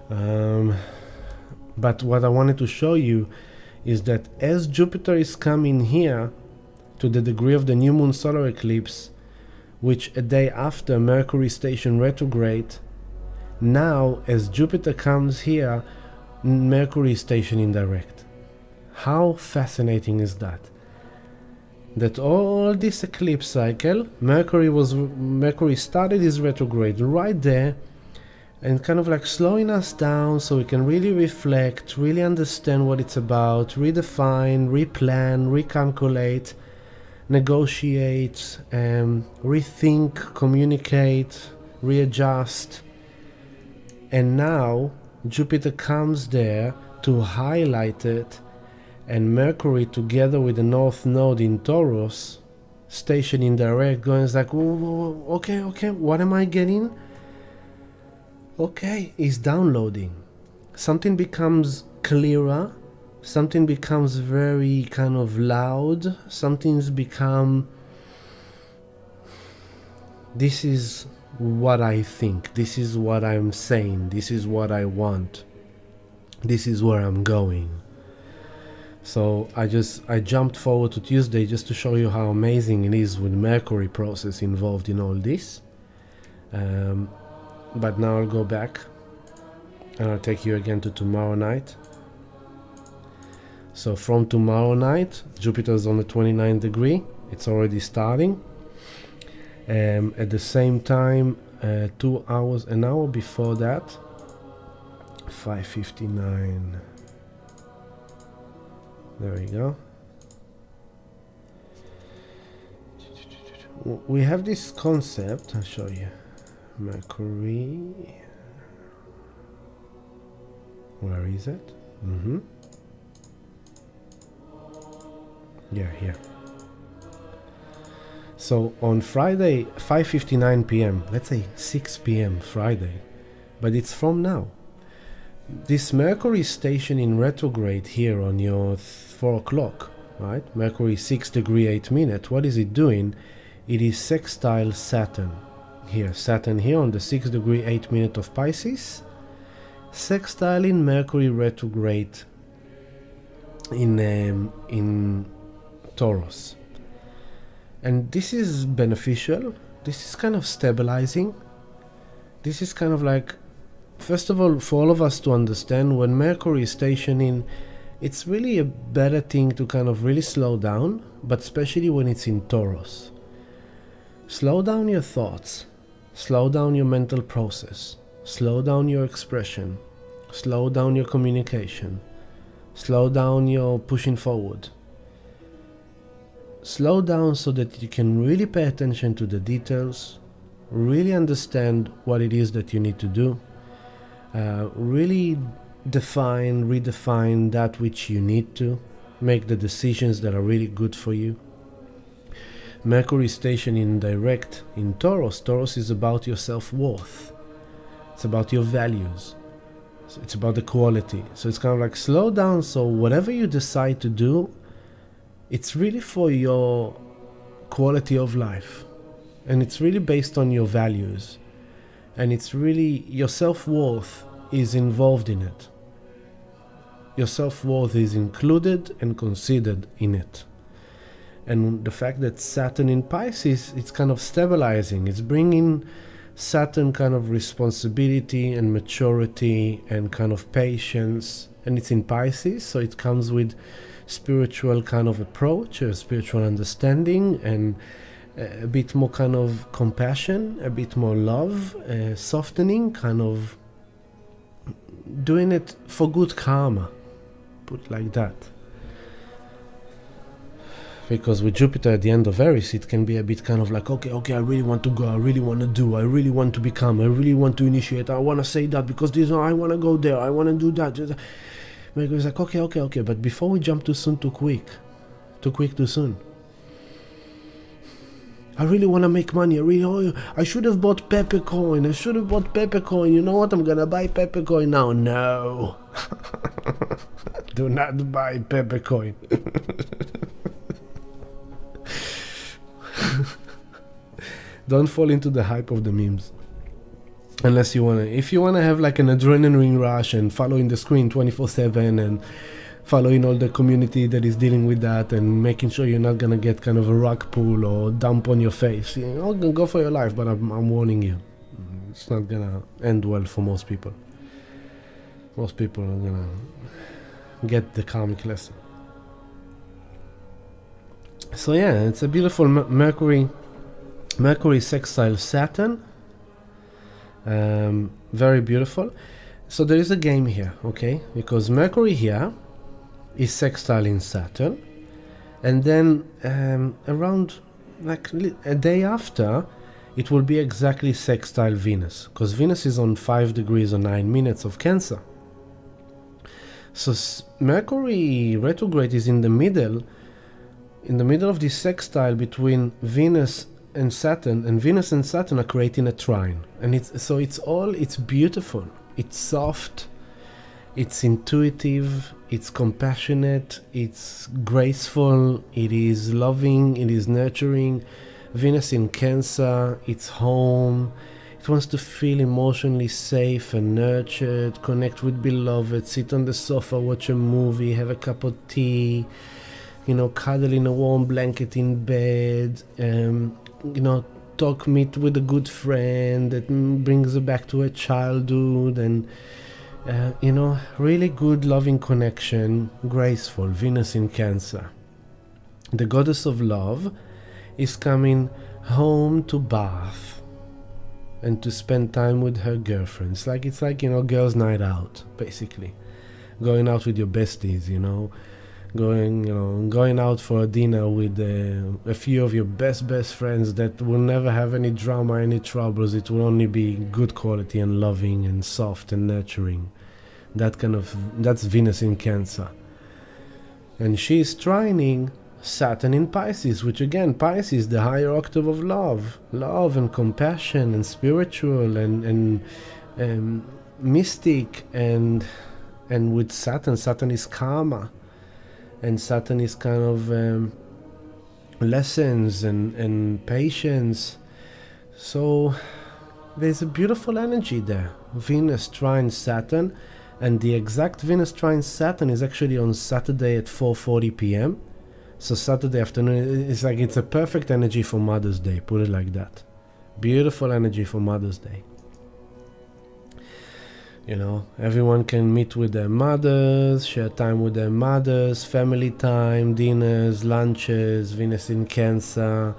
But what I wanted to show you is that as Jupiter is coming here to the degree of the new moon solar eclipse, which a day after Mercury station retrograde, now as Jupiter comes here, Mercury is stationing direct. How fascinating is that? That all this eclipse cycle, Mercury started his retrograde right there, and kind of like slowing us down so we can really reflect, really understand what it's about, redefine, replan, recalculate, negotiate, rethink, communicate, readjust. And now Jupiter comes there to highlight it, and Mercury together with the North Node in Taurus, stationing direct, going like, okay, what am I getting? Okay, it's downloading. Something becomes clearer, something becomes very kind of loud, something's become, this is what I think, this is what I'm saying, this is what I want, this is where I'm going. So I jumped forward to Tuesday just to show you how amazing it is with Mercury process involved in all this. But now I'll go back and I'll take you again to tomorrow night. So from tomorrow night, Jupiter's on the 29th degree. It's already starting. At the same time, 2 hours, an hour before that, 5:59. There we go. We have this concept, I'll show you. Mercury. Where is it? Yeah, here. So on Friday, 5:59 p.m., let's say 6 p.m. Friday, but it's from now. This Mercury station in retrograde here on your 4 o'clock, right? Mercury 6 degree 8 minutes. What is it doing? It is sextile Saturn. Here, Saturn here on the 6 degree 8 minute of Pisces. Sextile in Mercury retrograde in Taurus. And this is beneficial. This is kind of stabilizing. This is kind of like, first of all, for all of us to understand, when Mercury is stationing, it's really a better thing to kind of really slow down, but especially when it's in Taurus. Slow down your thoughts, slow down your mental process, slow down your expression, slow down your communication, slow down your pushing forward. Slow down so that you can really pay attention to the details, really understand what it is that you need to do, really redefine that which you need to, make the decisions that are really good for you. Mercury station in direct in Taurus. Taurus is about your self-worth. It's about your values. It's about the quality. So it's kind of like slow down, so whatever you decide to do, it's really for your quality of life. And it's really based on your values. And it's really, your self-worth is involved in it. Your self-worth is included and considered in it. And the fact that Saturn in Pisces, it's kind of stabilizing. It's bringing Saturn kind of responsibility and maturity and kind of patience. And it's in Pisces, so it comes with spiritual kind of approach, a spiritual understanding, and a bit more kind of compassion, a bit more love, softening, kind of doing it for good karma, put it like that. Because with Jupiter at the end of Aries, it can be a bit kind of like, okay, I really want to go, I really want to do, I really want to become, I really want to initiate, I want to say that because this, I want to go there, I want to do that. Mercury is like, okay, but before we jump too soon, too quick, too soon. I really want to make money, I should have bought peppercoin, you know what, I'm going to buy peppercoin now. No. Do not buy peppercoin. Don't fall into the hype of the memes. Unless you want to. If you want to have like an adrenaline rush and following the screen 24/7 and following all the community that is dealing with that and making sure you're not going to get kind of a rug pull or dump on your face, you know, go for your life, but I'm warning you. It's not going to end well for most people. Most people are going to get the karmic lesson. So yeah, it's a beautiful Mercury sextile Saturn. Very beautiful. So there is a game here, okay? Because Mercury here is sextile in Saturn, and then around like a day after, it will be exactly sextile Venus, because Venus is on 5 degrees or 9 minutes of Cancer. So Mercury retrograde is in the middle of this sextile between Venus and Saturn, and Venus and Saturn are creating a trine, and it's beautiful, it's soft, it's intuitive, it's compassionate, it's graceful, it is loving, it is nurturing. Venus in Cancer, it's home, it wants to feel emotionally safe and nurtured, connect with beloved, sit on the sofa, watch a movie, have a cup of tea, you know, cuddle in a warm blanket in bed, you know, meet with a good friend that brings her back to her childhood, and you know, really good loving connection, graceful. Venus in Cancer, the goddess of love, is coming home to Bath and to spend time with her girlfriends. It's like, girls' night out, basically. Going out with your besties, going out for a dinner with a few of your best friends that will never have any drama, any troubles. It will only be good quality and loving and soft and nurturing. That's Venus in Cancer. And she's trining Saturn in Pisces, which again, Pisces, the higher octave of love and compassion and spiritual and mystic, and with Saturn is karma, and Saturn is kind of lessons and patience. So there's a beautiful energy there. Venus trine Saturn, and the exact Venus trine Saturn is actually on Saturday at 4:40 p.m. So Saturday afternoon, it's a perfect energy for Mother's Day, put it like that. Beautiful energy for Mother's Day. Everyone can meet with their mothers, share time with their mothers, family time, dinners, lunches, Venus in Cancer,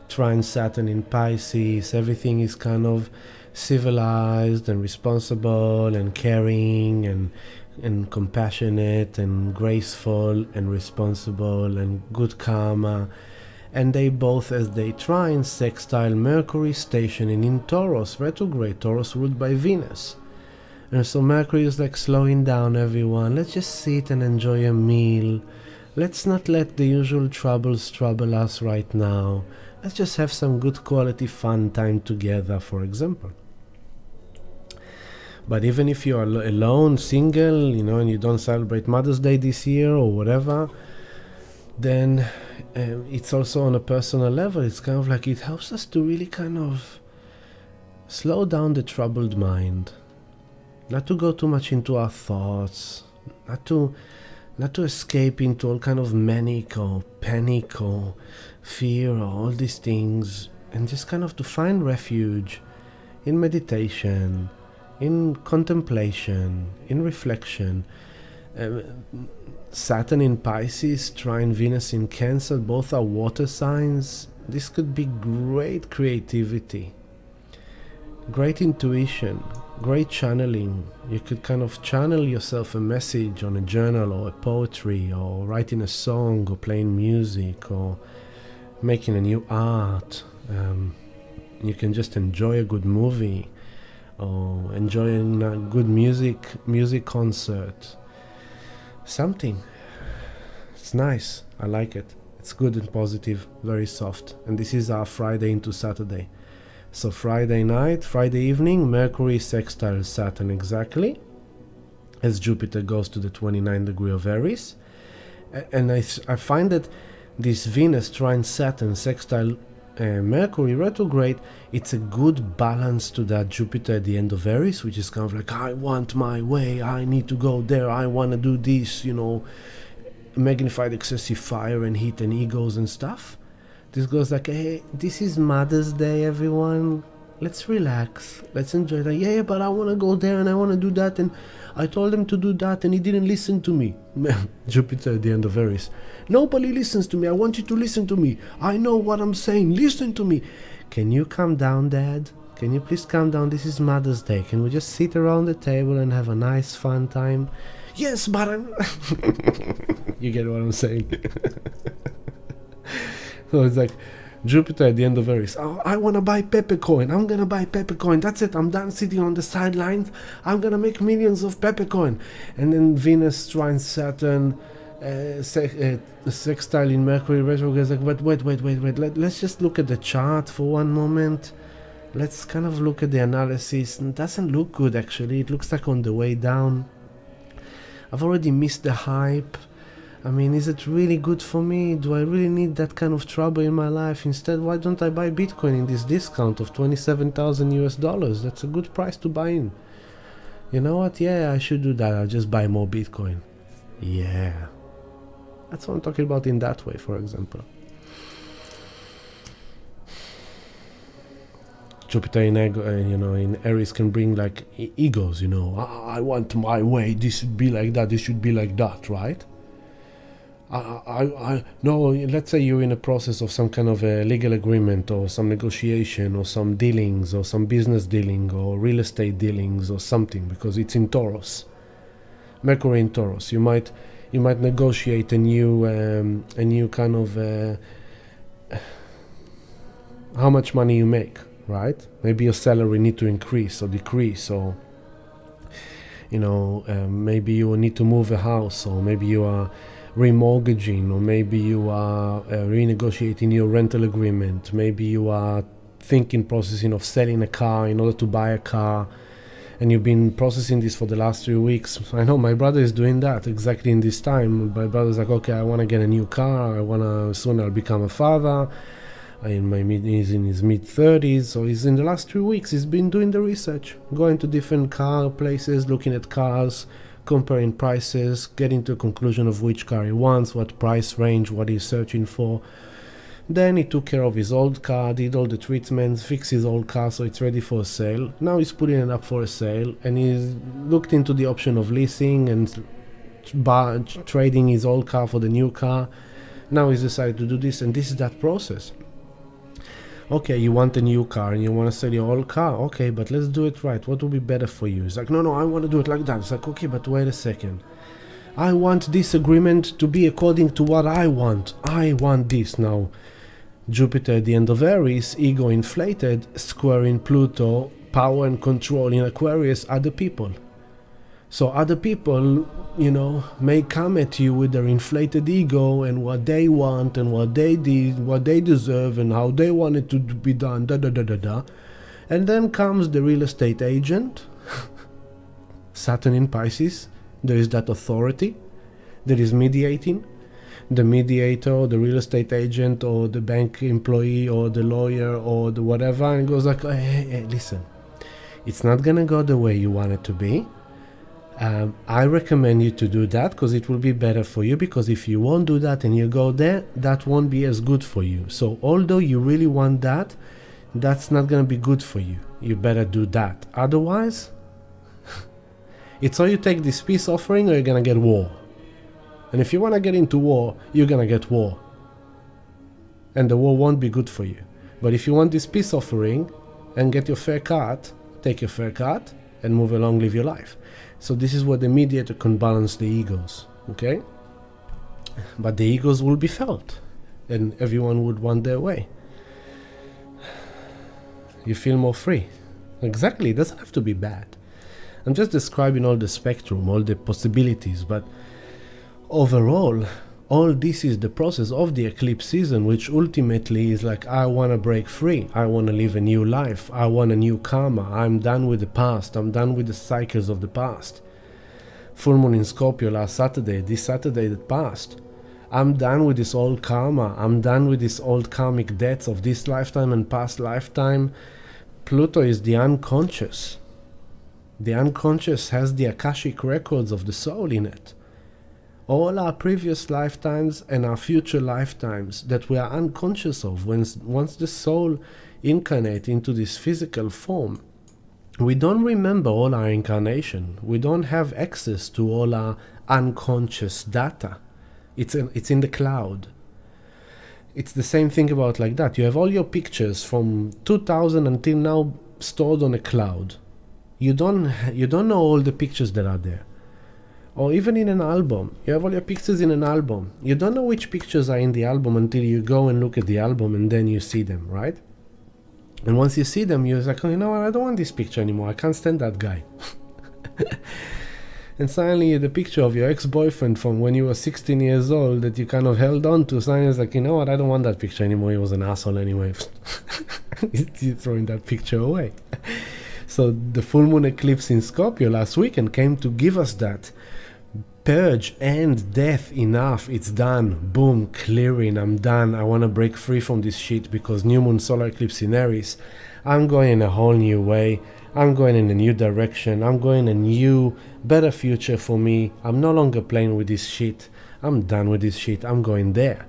trine Saturn in Pisces. Everything is kind of civilized and responsible and caring and compassionate and graceful and responsible and good karma. And they both, as they trine, sextile Mercury stationing in Taurus, retrograde, Taurus ruled by Venus. And so Mercury is like slowing down everyone. Let's just sit and enjoy a meal. Let's not let the usual troubles trouble us right now. Let's just have some good quality fun time together, for example. But even if you are alone, single, and you don't celebrate Mother's Day this year or whatever, then it's also on a personal level. It's kind of like it helps us to really kind of slow down the troubled mind. Not to go too much into our thoughts, not to escape into all kind of manic or panic or fear or all these things, and just kind of to find refuge in meditation, in contemplation, in reflection. Saturn in Pisces, trine Venus in Cancer, both are water signs. This could be great creativity, great intuition, great channeling. You could kind of channel yourself a message on a journal or a poetry, or writing a song, or playing music, or making a new art. You can just enjoy a good movie, or enjoying a good music concert. Something. It's nice. I like it. It's good and positive, very soft. And this is our Friday into Saturday. So Friday night, Friday evening, Mercury sextile Saturn exactly, as Jupiter goes to the 29th degree of Aries. And I find that this Venus trine Saturn sextile Mercury retrograde, it's a good balance to that Jupiter at the end of Aries, which is kind of like, I want my way, I need to go there, I want to do this, magnified excessive fire and heat and egos and stuff. This goes like, hey, this is Mother's Day, everyone. Let's relax. Let's enjoy that. Yeah, but I want to go there and I want to do that. And I told him to do that and he didn't listen to me. Jupiter at the end of Aries. Nobody listens to me. I want you to listen to me. I know what I'm saying. Listen to me. Can you calm down, Dad? Can you please calm down? This is Mother's Day. Can we just sit around the table and have a nice, fun time? Yes, but I'm... You get what I'm saying? So it's like Jupiter at the end of Aries. Oh, I want to buy peppercoin. I'm going to buy peppercoin. That's it. I'm done sitting on the sidelines. I'm going to make millions of peppercoin. And then Venus trine Saturn, sextile in Mercury retrograde. Like, but wait. Let's just look at the chart for one moment. Let's kind of look at the analysis. It doesn't look good, actually. It looks like on the way down. I've already missed the hype. I mean, is it really good for me? Do I really need that kind of trouble in my life? Instead, why don't I buy Bitcoin in this discount of $27,000? That's a good price to buy in. You know what? Yeah, I should do that. I'll just buy more Bitcoin. Yeah. That's what I'm talking about in that way, for example. Jupiter in Aries can bring like egos, I want my way. This should be like that. This should be like that, right? No, let's say you're in a process of some kind of a legal agreement or some negotiation or some dealings or some business dealing or real estate dealings or something, because it's in Taurus. Mercury in Taurus. You might negotiate a new kind of how much money you make, right? Maybe your salary need to increase or decrease, or maybe you need to move a house, or maybe you are remortgaging, or maybe you are renegotiating your rental agreement. Maybe you are processing of selling a car in order to buy a car, and you've been processing this for the last 3 weeks. I know my brother is doing that exactly in this time. My brother's like, okay, I want to get a new car. Soon I'll become a father. He's in his mid-30s, so he's in the last 3 weeks, he's been doing the research, going to different car places, looking at cars, comparing prices, getting to a conclusion of which car he wants, what price range, what he's searching for. Then he took care of his old car, did all the treatments, fixed his old car so it's ready for a sale. Now he's putting it up for a sale, and he's looked into the option of leasing and trading his old car for the new car. Now he's decided to do this, and this is that process. Okay, you want a new car and you want to sell your old car. Okay, but let's do it right. What will be better for you? It's like, no, I want to do it like that. It's like, okay, but wait a second. I want this agreement to be according to what I want. I want this. Now, Jupiter at the end of Aries, ego inflated, squaring Pluto, power and control in Aquarius, other people. So other people, may come at you with their inflated ego and what they want and what they did, what they deserve and how they want it to be done, And then comes the real estate agent, Saturn in Pisces. There is that authority that is mediating. The mediator, the real estate agent, or the bank employee, or the lawyer, or the whatever, and goes like, hey, listen, it's not gonna go the way you want it to be. I recommend you to do that because it will be better for you, because if you won't do that and you go there, that won't be as good for you. So although you really want that, that's not going to be good for you. You better do that. Otherwise, it's or you take this peace offering or you're going to get war. And if you want to get into war, you're going to get war. And the war won't be good for you. But if you want this peace offering and get your fair cut, take your fair cut and move along, live your life. So this is where the mediator can balance the egos, okay? But the egos will be felt, and everyone would want their way. You feel more free. Exactly, it doesn't have to be bad. I'm just describing all the spectrum, all the possibilities, but overall, all this is the process of the eclipse season, which ultimately is like, I want to break free. I want to live a new life. I want a new karma. I'm done with the past. I'm done with the cycles of the past. Full moon in Scorpio last Saturday, this Saturday that passed. I'm done with this old karma. I'm done with this old karmic debts of this lifetime and past lifetime. Pluto is the unconscious. The unconscious has the Akashic records of the soul in it. All our previous lifetimes and our future lifetimes that we are unconscious of, once the soul incarnates into this physical form, we don't remember all our incarnation. We don't have access to all our unconscious data. It's in the cloud. It's the same thing about like that. You have all your pictures from 2000 until now stored on a cloud. You don't know all the pictures that are there. Or even in an album, you have all your pictures in an album. You don't know which pictures are in the album until you go and look at the album, and then you see them, right? And once you see them, you're like, oh, you know what, I don't want this picture anymore. I can't stand that guy. And suddenly the picture of your ex-boyfriend from when you were 16 years old that you kind of held on to, suddenly it's like, you know what, I don't want that picture anymore. He was an asshole anyway. You're throwing that picture away. So the full moon eclipse in Scorpio last weekend came to give us that purge and death. Enough, it's done, boom, clearing, I'm done, I want to break free from this shit, because new moon solar eclipse in Aries, I'm going in a whole new way, I'm going in a new direction, I'm going a new, better future for me, I'm no longer playing with this shit, I'm done with this shit, I'm going there.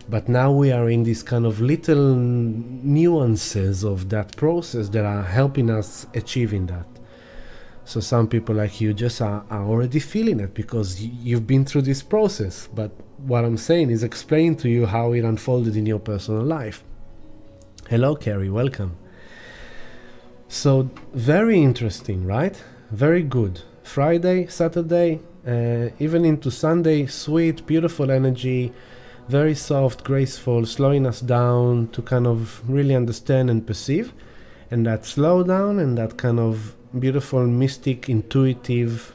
But now we are in these kind of little nuances of that process that are helping us achieving that. So some people like you just are already feeling it because you've been through this process. But what I'm saying is explain to you how it unfolded in your personal life. Hello, Carrie, welcome. So very interesting, right? Very good. Friday, Saturday, even into Sunday, sweet, beautiful energy, very soft, graceful, slowing us down to kind of really understand and perceive. And that slowdown and that kind of beautiful, mystic, intuitive.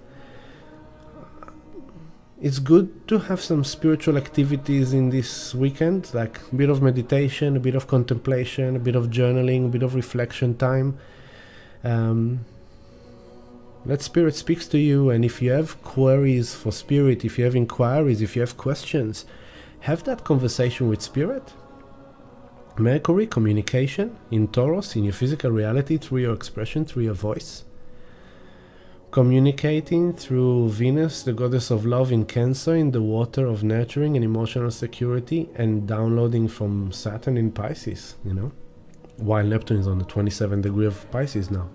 It's good to have some spiritual activities in this weekend, like a bit of meditation, a bit of contemplation, a bit of journaling, a bit of reflection time. Let Spirit speaks to you, and if you have queries for Spirit, if you have inquiries, if you have questions, have that conversation with Spirit. Mercury, communication in Taurus, in your physical reality, through your expression, through your voice. Communicating through Venus, the goddess of love, in Cancer, in the water of nurturing and emotional security, and downloading from Saturn in Pisces, you know, while Neptune is on the 27th degree of Pisces now.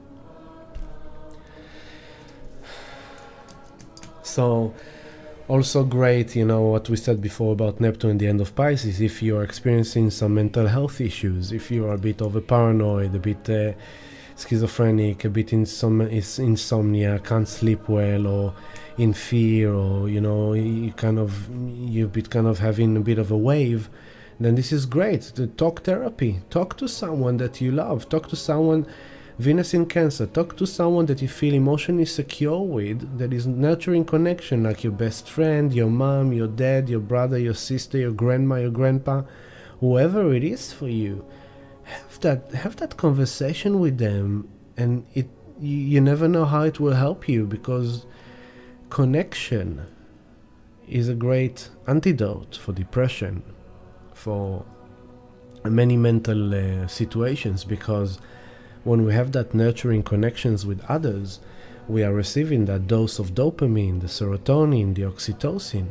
So also great, you know, what we said before about Neptune, the end of Pisces. If you are experiencing some mental health issues, if you are a bit over paranoid, a bit schizophrenic, a bit insomnia, can't sleep well, or in fear, or you've been kind of having a bit of a wave, then this is great. The talk therapy. Talk to someone that you love. Talk to someone. Venus in Cancer, talk to someone that you feel emotionally secure with, that is nurturing connection, like your best friend, your mom, your dad, your brother, your sister, your grandma, your grandpa, whoever it is for you. Have that conversation with them, and you never know how it will help you, because connection is a great antidote for depression, for many mental situations, because when we have that nurturing connections with others, we are receiving that dose of dopamine, the serotonin, the oxytocin,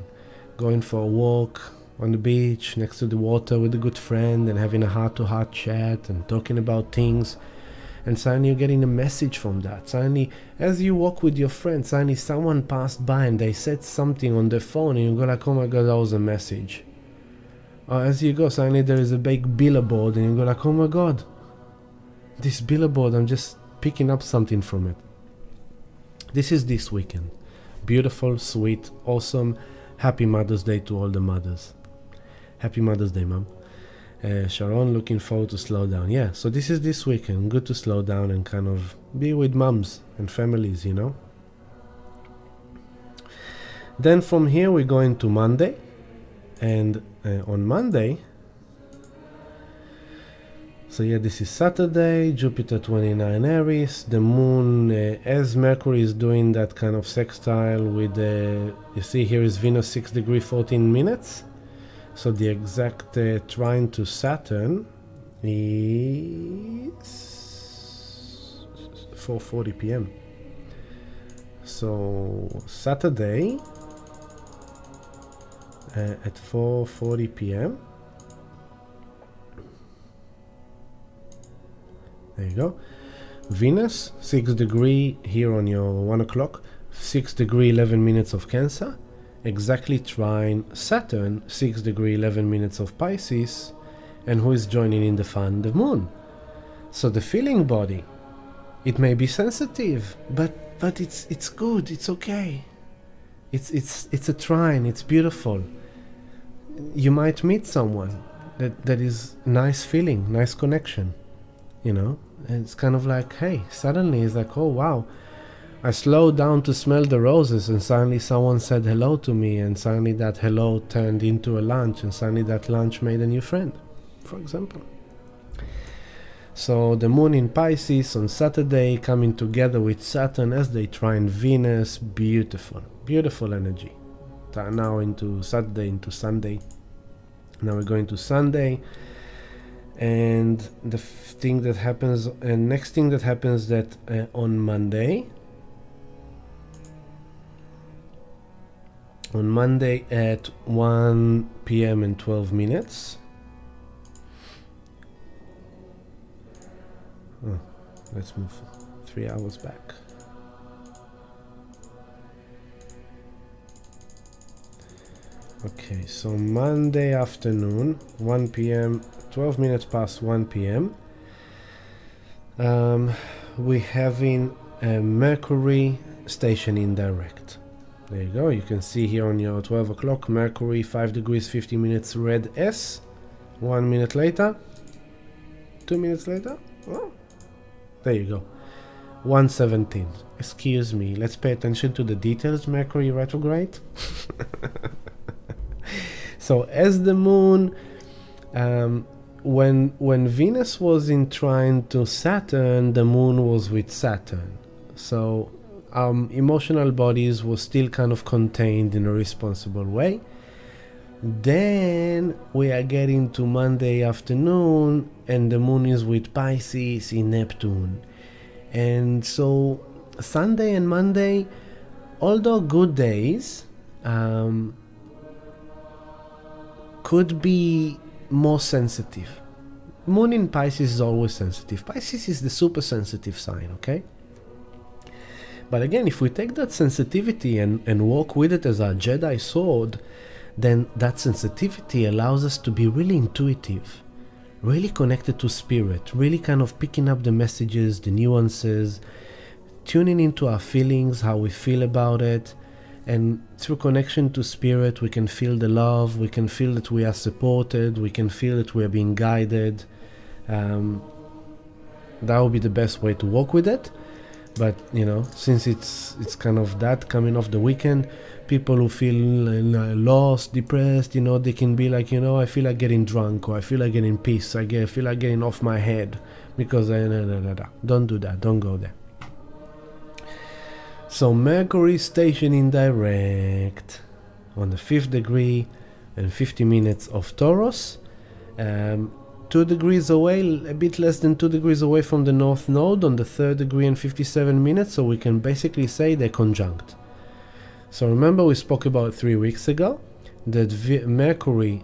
going for a walk on the beach next to the water with a good friend and having a heart-to-heart chat and talking about things. And suddenly you're getting a message from that. Suddenly, as you walk with your friend, suddenly someone passed by and they said something on their phone, and you go like, oh my God, that was a message. Or as you go, suddenly there is a big billboard, and you go like, oh my God, this billboard, I'm just picking up something from it. This is this weekend. Beautiful, sweet, awesome. Happy Mother's Day to all the mothers. Happy Mother's Day, Mom. Sharon, looking forward to slow down. Yeah, so this is this weekend. Good to slow down and kind of be with moms and families, you know. Then from here we go into Monday. And on Monday, so yeah, this is Saturday, Jupiter 29 Aries, the moon, as Mercury is doing that kind of sextile with, you see here is Venus 6 degree 14 minutes. So the exact trine to Saturn is 4:40 p.m. So Saturday at 4:40 p.m. There you go. Venus, 6 degree here on your 1 o'clock, 6 degree 11 minutes of Cancer, exactly trine Saturn, 6 degree 11 minutes of Pisces, and who is joining in the fun? The moon. So the feeling body, it may be sensitive, but it's good, it's okay. It's a trine, it's beautiful. You might meet someone that is nice feeling, nice connection, you know. And it's kind of like, hey, suddenly it's like, oh wow, I slowed down to smell the roses, and suddenly someone said hello to me, and suddenly that hello turned into a lunch, and suddenly that lunch made a new friend, for example. So the moon in Pisces on Saturday coming together with Saturn as they trine Venus, beautiful, beautiful energy. Now into Saturday, into Sunday. Now we're going to Sunday. And the thing that happens, and next thing that happens, that on Monday at 1 p.m. and 12 minutes. Let's move 3 hours back. Okay, so Monday afternoon, 1 p.m., 12 minutes past 1 p.m. We're having a Mercury station indirect. There you go. You can see here on your 12 o'clock, Mercury 5 degrees 50 minutes red S. 1 minute later, 2 minutes later, oh, there you go. 1:17. Excuse me, let's pay attention to the details, Mercury retrograde. So as the moon, when Venus was in trine to Saturn, the moon was with Saturn. So emotional bodies were still kind of contained in a responsible way. Then we are getting to Monday afternoon and the moon is with Pisces in Neptune. And so Sunday and Monday, although good days, could be more sensitive. Moon in Pisces is always sensitive. Pisces is the super sensitive sign, okay? But again, if we take that sensitivity and walk with it as our Jedi sword, then that sensitivity allows us to be really intuitive, really connected to spirit, really kind of picking up the messages, the nuances, tuning into our feelings, how we feel about it. And through connection to spirit, we can feel the love, we can feel that we are supported, we can feel that we are being guided. That would be the best way to walk with it. But, you know, since it's kind of that coming off the weekend, people who feel lost, depressed, you know, they can be like, you know, I feel like getting drunk, or I feel like getting pissed, I feel like getting off my head, because don't do that, don't go there. So Mercury station indirect on the 5th degree and 50 minutes of Taurus, 2 degrees away, a bit less than 2 degrees away from the North Node on the 3rd degree and 57 minutes, so we can basically say they're conjunct. So remember we spoke about 3 weeks ago that Mercury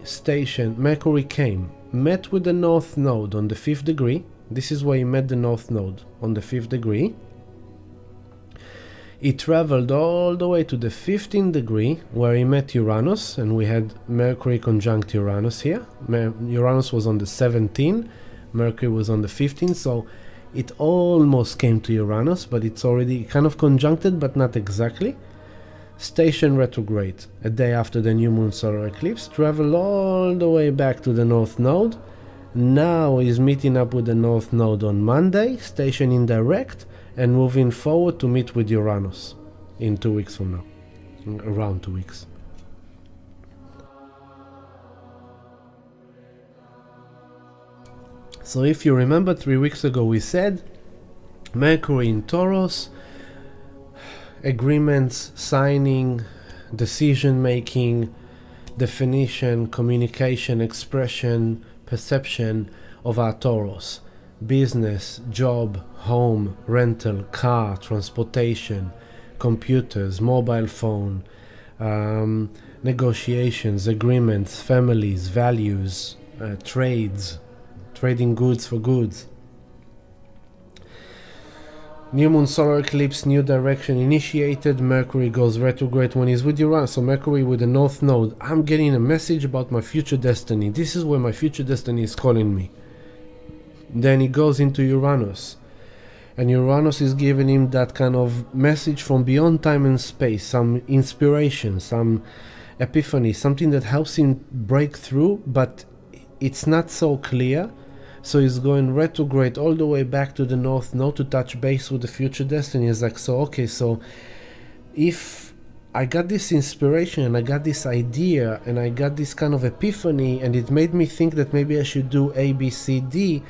came, met with the North Node on the 5th degree. This is where he met the North Node, on the 5th degree. He traveled all the way to the 15th degree where he met Uranus, and we had Mercury conjunct Uranus here. Uranus was on the 17th, Mercury was on the 15th, so it almost came to Uranus, but it's already kind of conjuncted, but not exactly. Station retrograde, a day after the new moon solar eclipse, traveled all the way back to the North Node. Now he's meeting up with the North Node on Monday, station indirect, and moving forward to meet with Uranus in 2 weeks from now, around 2 weeks. So if you remember 3 weeks ago we said Mercury in Taurus, agreements, signing, decision making, definition, communication, expression, perception of our Taurus. Business, job, home, rental, car, transportation, computers, mobile phone, negotiations, agreements, families, values, trades, trading goods for goods. New moon solar eclipse, new direction initiated. Mercury goes retrograde when he's with Uranus. So Mercury with the North Node. I'm getting a message about my future destiny. This is where my future destiny is calling me. Then he goes into Uranus, and Uranus is giving him that kind of message from beyond time and space, some inspiration, some epiphany, something that helps him break through, but it's not so clear. So he's going retrograde all the way back to the North Node to touch base with the future destiny. He's like, so okay, so if I got this inspiration and I got this idea and I got this kind of epiphany, and it made me think that maybe I should do A, B, C, D,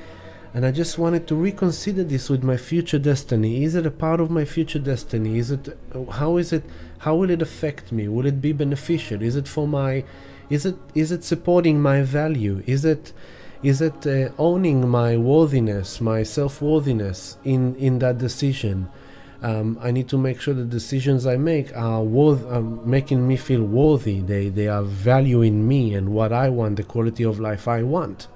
and I just wanted to reconsider this with my future destiny. Is it a part of my future destiny? How will it affect me? Will it be beneficial? Is it for my, is it supporting my value? Is it owning my worthiness, my self-worthiness in that decision? I need to make sure the decisions I make are making me feel worthy. They are valuing me and what I want, the quality of life I want.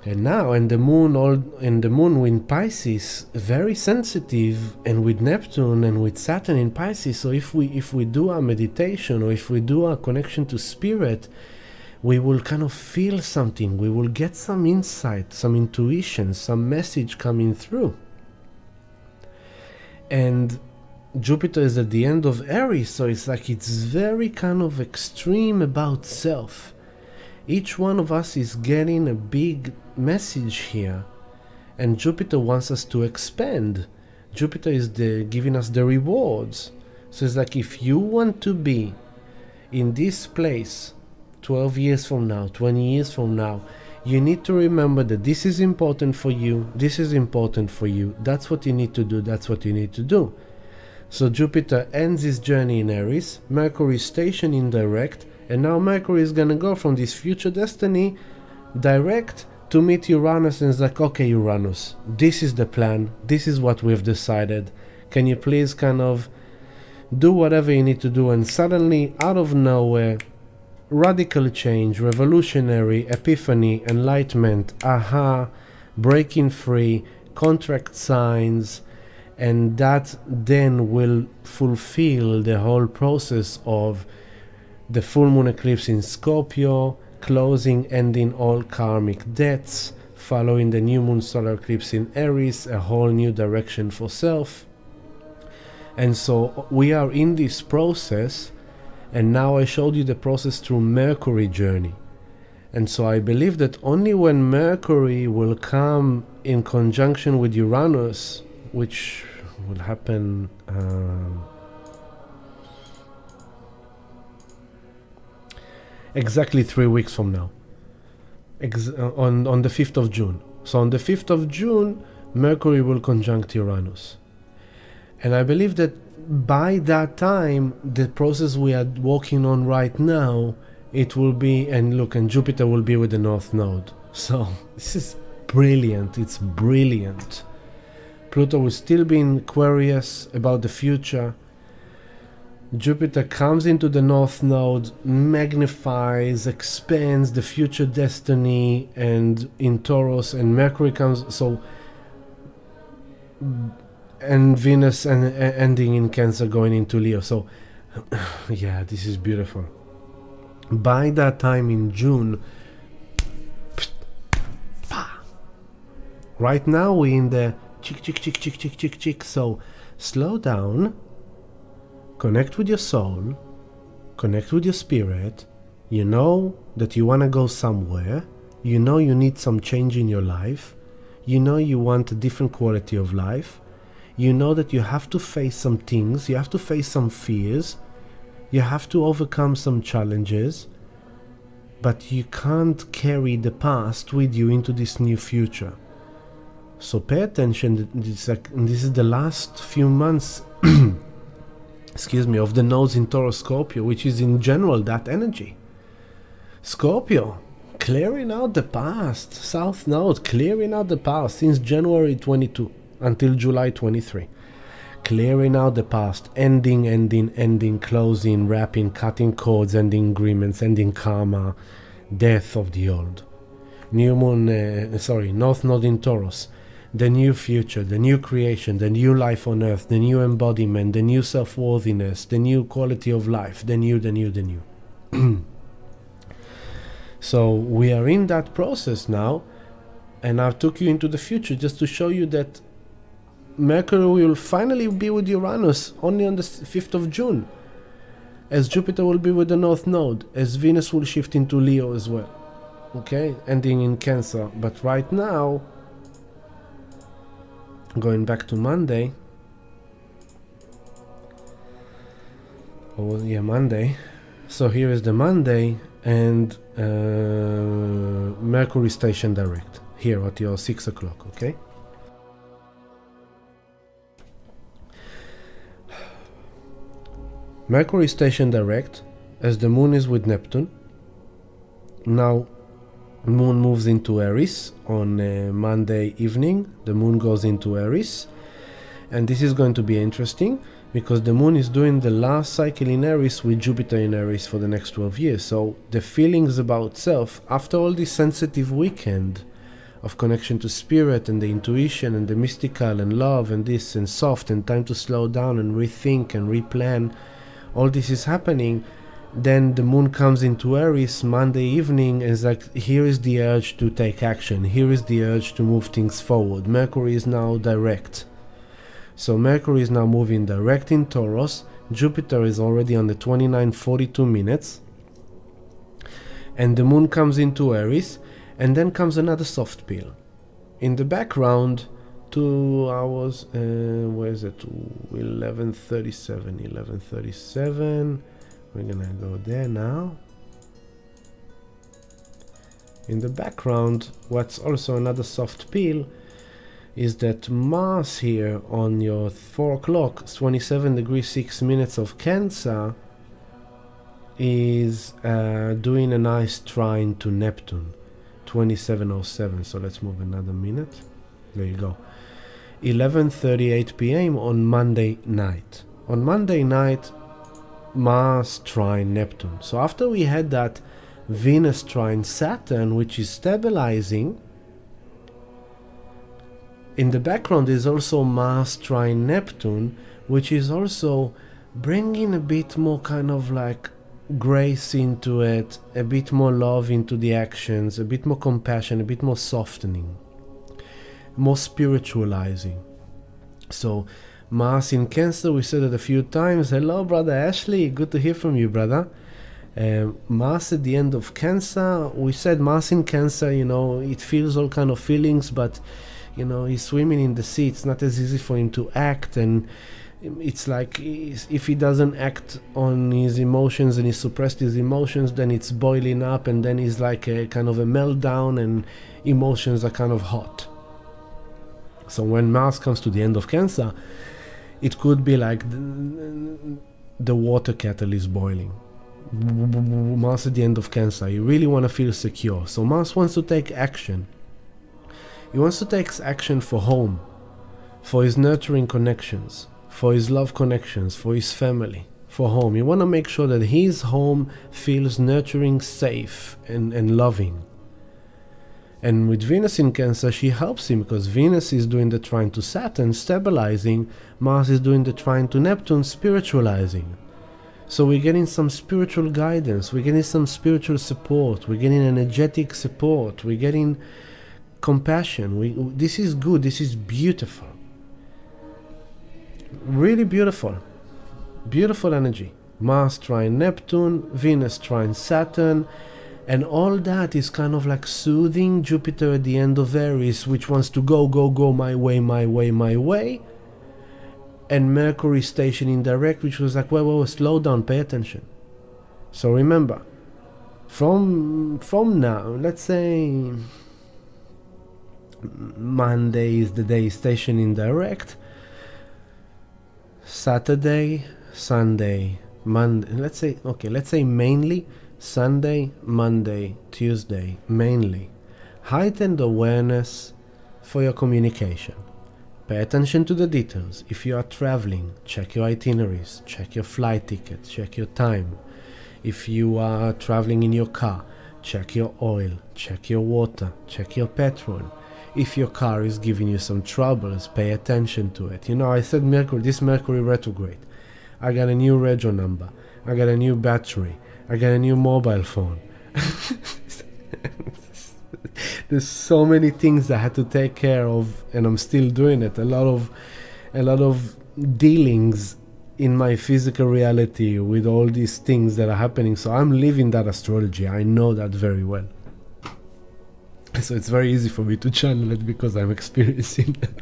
And now, and the moon in Pisces, very sensitive, and with Neptune and with Saturn in Pisces. So if we do our meditation, or if we do our connection to spirit, we will kind of feel something. We will get some insight, some intuition, some message coming through. And Jupiter is at the end of Aries, so it's like it's very kind of extreme about self. Each one of us is getting a big message here, and Jupiter wants us to expand. Jupiter is giving us the rewards. So it's like, if you want to be in this place 12 years from now, 20 years from now, you need to remember that this is important for you, this is important for you, that's what you need to do, that's what you need to do. So Jupiter ends his journey in Aries, Mercury is stationed in direct, and now Mercury is going to go from this future destiny direct to meet Uranus, and it's like, okay, Uranus, this is the plan, this is what we've decided. Can you please kind of do whatever you need to do? And suddenly, out of nowhere, radical change, revolutionary, epiphany, enlightenment, aha, breaking free, contract signs, and that then will fulfill the whole process of the full moon eclipse in Scorpio, closing, ending all karmic debts, following the new moon solar eclipse in Aries, a whole new direction for self. And so we are in this process, and now I showed you the process through Mercury journey. And so I believe that only when Mercury will come in conjunction with Uranus, which will happen exactly 3 weeks from now, on the 5th of June. So on the 5th of June, Mercury will conjunct Uranus. And I believe that by that time, the process we are working on right now, it will be, and look, and Jupiter will be with the North Node. So this is brilliant, it's brilliant. Pluto will still be in Aquarius about the future. Jupiter comes into the North Node, magnifies, expands the future destiny, and in Taurus, and Mercury comes, so, and Venus and ending in Cancer, going into Leo. So yeah, this is beautiful. By that time in June, right now we're in the chick. So slow down, connect with your soul, connect with your spirit. You know that you want to go somewhere. You know you need some change in your life. You know you want a different quality of life. You know that you have to face some things. You have to face some fears. You have to overcome some challenges. But you can't carry the past with you into this new future. So pay attention. This is the last few months excuse me, of the nodes in Taurus Scorpio, which is in general that energy. Scorpio, clearing out the past. South Node, clearing out the past since January 22 until July 23. Clearing out the past, ending, closing, wrapping, cutting cords, ending agreements, ending karma, death of the old. New moon, North Node in Taurus. The new future, the new creation, the new life on earth, the new embodiment, the new self-worthiness, the new quality of life, the new. So we are in that process now, and I took you into the future just to show you that Mercury will finally be with Uranus only on the 5th of June, as Jupiter will be with the North Node, as Venus will shift into Leo as well, okay, ending in Cancer. But right now, going back to Monday, Monday. So here is the Monday, and Mercury station direct here at your 6 o'clock, okay? Mercury station direct as the moon is with Neptune. Now moon moves into Aries on Monday evening. The moon goes into Aries, and this is going to be interesting because the moon is doing the last cycle in Aries with Jupiter in Aries for the next 12 years. So the feelings about self after all this sensitive weekend of connection to spirit and the intuition and the mystical and love and this and soft and time to slow down and rethink and replan, all this is happening. Then the moon comes into Aries Monday evening and is like, here is the urge to take action, here is the urge to move things forward. Mercury is now direct. So Mercury is now moving direct in Taurus. Jupiter is already on the 29:42 minutes. And the moon comes into Aries, and then comes another soft pill. In the background, 2 hours, where is it? 11:37. We're gonna go there now. In the background, what's also another soft pill is that Mars here on your 4 o'clock, 27 degrees 6 minutes of Cancer, is doing a nice trine to Neptune, 27:07. So let's move another minute. There you go. 11:38 p.m. on Monday night. On Monday night, Mars trine Neptune. So after we had that Venus trine Saturn, which is stabilizing, in the background is also Mars trine Neptune, which is also bringing a bit more kind of like grace into it, a bit more love into the actions, a bit more compassion, a bit more softening, more spiritualizing. So Mars in Cancer, we said it a few times. Hello brother Ashley, good to hear from you, brother. Mars at the end of Cancer, we said Mars in Cancer, it feels all kind of feelings, but he's swimming in the sea. It's not as easy for him to act, and it's like if he doesn't act on his emotions and he suppressed his emotions, then it's boiling up, and then he's like a kind of a meltdown, and emotions are kind of hot. So when Mars comes to the end of Cancer, it could be like the water kettle is boiling. Mars at the end of Cancer, you really want to feel secure. So Mars wants to take action. He wants to take action for home, for his nurturing connections, for his love connections, for his family, for home. You want to make sure that his home feels nurturing, safe, and loving. And with Venus in Cancer, she helps him, because Venus is doing the trine to Saturn, stabilizing. Mars is doing the trine to Neptune, spiritualizing. So we're getting some spiritual guidance, we're getting some spiritual support, we're getting energetic support, we're getting compassion. This is good, this is beautiful. Really beautiful. Beautiful energy. Mars trine Neptune, Venus trine Saturn, and all that is kind of like soothing Jupiter at the end of Aries, which wants to go my way. And Mercury stationing direct, which was like, whoa, slow down, pay attention. So remember, from now, let's say Monday is the day stationing direct, Saturday, Sunday, Monday, let's say mainly Sunday, Monday, Tuesday, mainly heightened awareness for your communication. Pay attention to the details. If you are traveling, check your itineraries, check your flight tickets, check your time. If you are traveling in your car, check your oil, check your water, check your petrol. If your car is giving you some troubles, pay attention to it. I said this Mercury retrograde. I got a new rego number. I got a new battery. I got a new mobile phone. There's so many things I had to take care of, and I'm still doing it. A lot of dealings in my physical reality with all these things that are happening. So I'm living that astrology. I know that very well. So it's very easy for me to channel it because I'm experiencing it.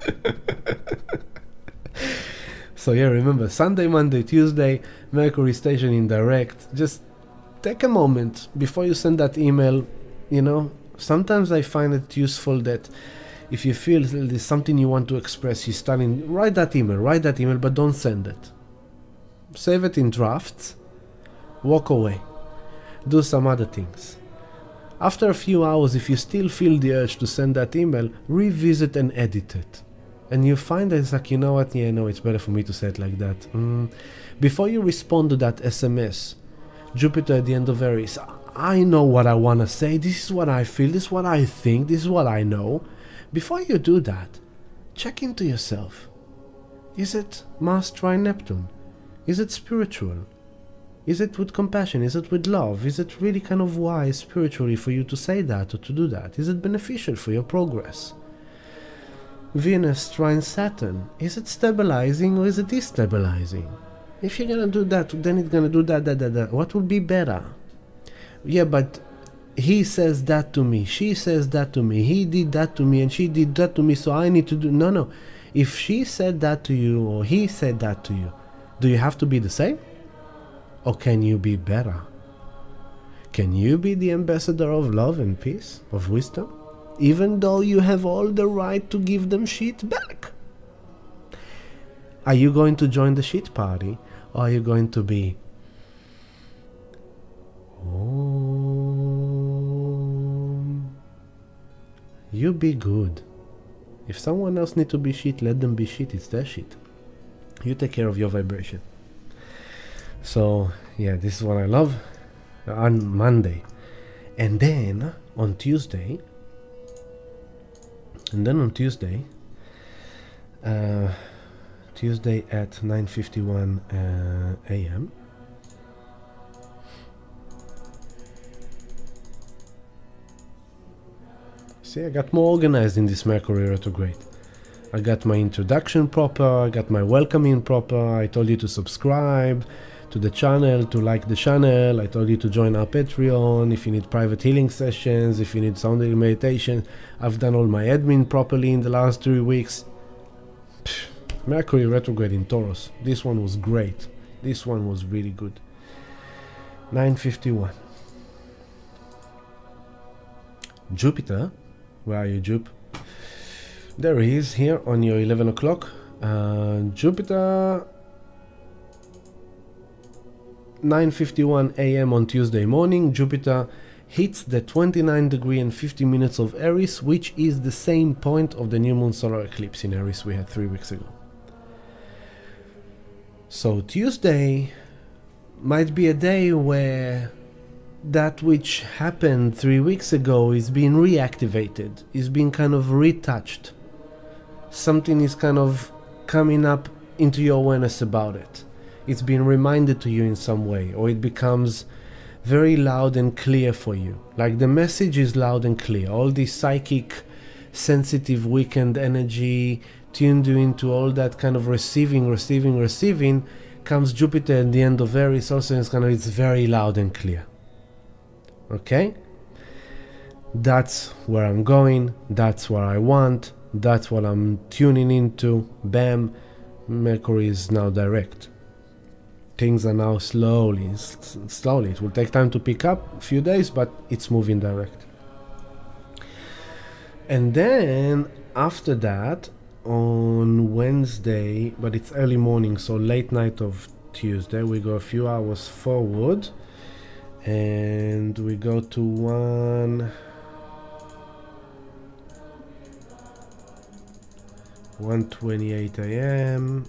So yeah, remember, Sunday, Monday, Tuesday, Mercury stationing direct. Just take a moment before you send that email. Sometimes I find it useful that if you feel there's something you want to express, write that email, but don't send it. Save it in drafts, walk away, do some other things. After a few hours, if you still feel the urge to send that email, revisit and edit it. And you find that it's like, it's better for me to say it like that. Before you respond to that SMS, Jupiter at the end of Aries, I know what I want to say, this is what I feel, this is what I think, this is what I know. Before you do that, check into yourself. Is it Mars trine Neptune? Is it spiritual? Is it with compassion? Is it with love? Is it really kind of wise spiritually for you to say that or to do that? Is it beneficial for your progress? Venus trine Saturn, is it stabilizing or is it destabilizing? If you're gonna do that, then it's gonna do that. What would be better? Yeah, but he says that to me, she says that to me, he did that to me, and she did that to me, so I need to do... No. If she said that to you or he said that to you, do you have to be the same? Or can you be better? Can you be the ambassador of love and peace, of wisdom, even though you have all the right to give them shit back? Are you going to join the shit party, or are you going to be, you be good. If someone else needs to be shit, let them be shit, it's their shit. You take care of your vibration. So yeah, this is what I love on Monday. And then on Tuesday, Tuesday at 9:51 a.m. See, I got more organized in this Mercury retrograde. I got my introduction proper, I got my welcoming proper, I told you to subscribe to the channel, to like the channel, I told you to join our Patreon, if you need private healing sessions, if you need sound healing meditation. I've done all my admin properly in the last 3 weeks. Mercury retrograde in Taurus. This one was great. This one was really good. 9:51. Jupiter. Where are you, Jup? There he is, here on your 11 o'clock. Jupiter, 9:51 a.m. on Tuesday morning. Jupiter hits the 29 degree and 50 minutes of Aries, which is the same point of the new moon solar eclipse in Aries we had 3 weeks ago. So Tuesday might be a day where that which happened 3 weeks ago is being reactivated, is being kind of retouched. Something is kind of coming up into your awareness about it. It's being reminded to you in some way, or it becomes very loud and clear for you. Like the message is loud and clear. All this psychic, sensitive weekend energy tuned you into all that kind of receiving, comes Jupiter at the end of Aries also, and it's very loud and clear. Okay? That's where I'm going, that's what I want, that's what I'm tuning into. Bam, Mercury is now direct. Things are now slowly, it will take time to pick up, a few days, but it's moving direct. And then after that, on Wednesday, but it's early morning, so late night of Tuesday, we go a few hours forward, and we go to 1:28 a.m.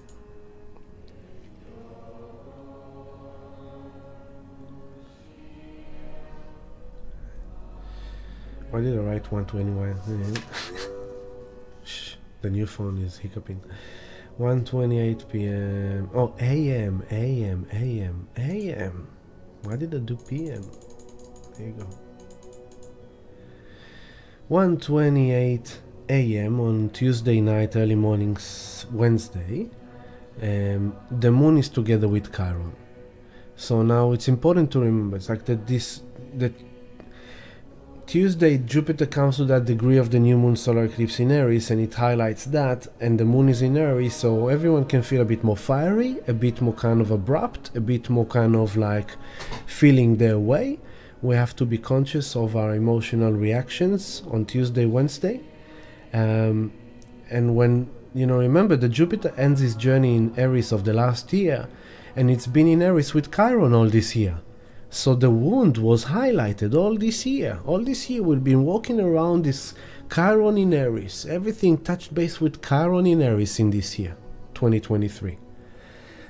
Why did I write 1:21? The new phone is hiccuping. 1:28 p.m. Oh, a.m. Why did I do p.m.? There you go. 1:28 a.m. on Tuesday night, early mornings, Wednesday. The moon is together with Chiron. So now it's important to remember, it's like that Tuesday, Jupiter comes to that degree of the new moon solar eclipse in Aries, and it highlights that, and the moon is in Aries, so everyone can feel a bit more fiery, a bit more kind of abrupt, a bit more kind of like feeling their way. We have to be conscious of our emotional reactions on Tuesday, Wednesday. And when, remember that Jupiter ends his journey in Aries of the last year, and it's been in Aries with Chiron all this year. So the wound was highlighted all this year. All this year we've been walking around this Chiron in Aries. Everything touched base with Chiron in Aries in this year, 2023.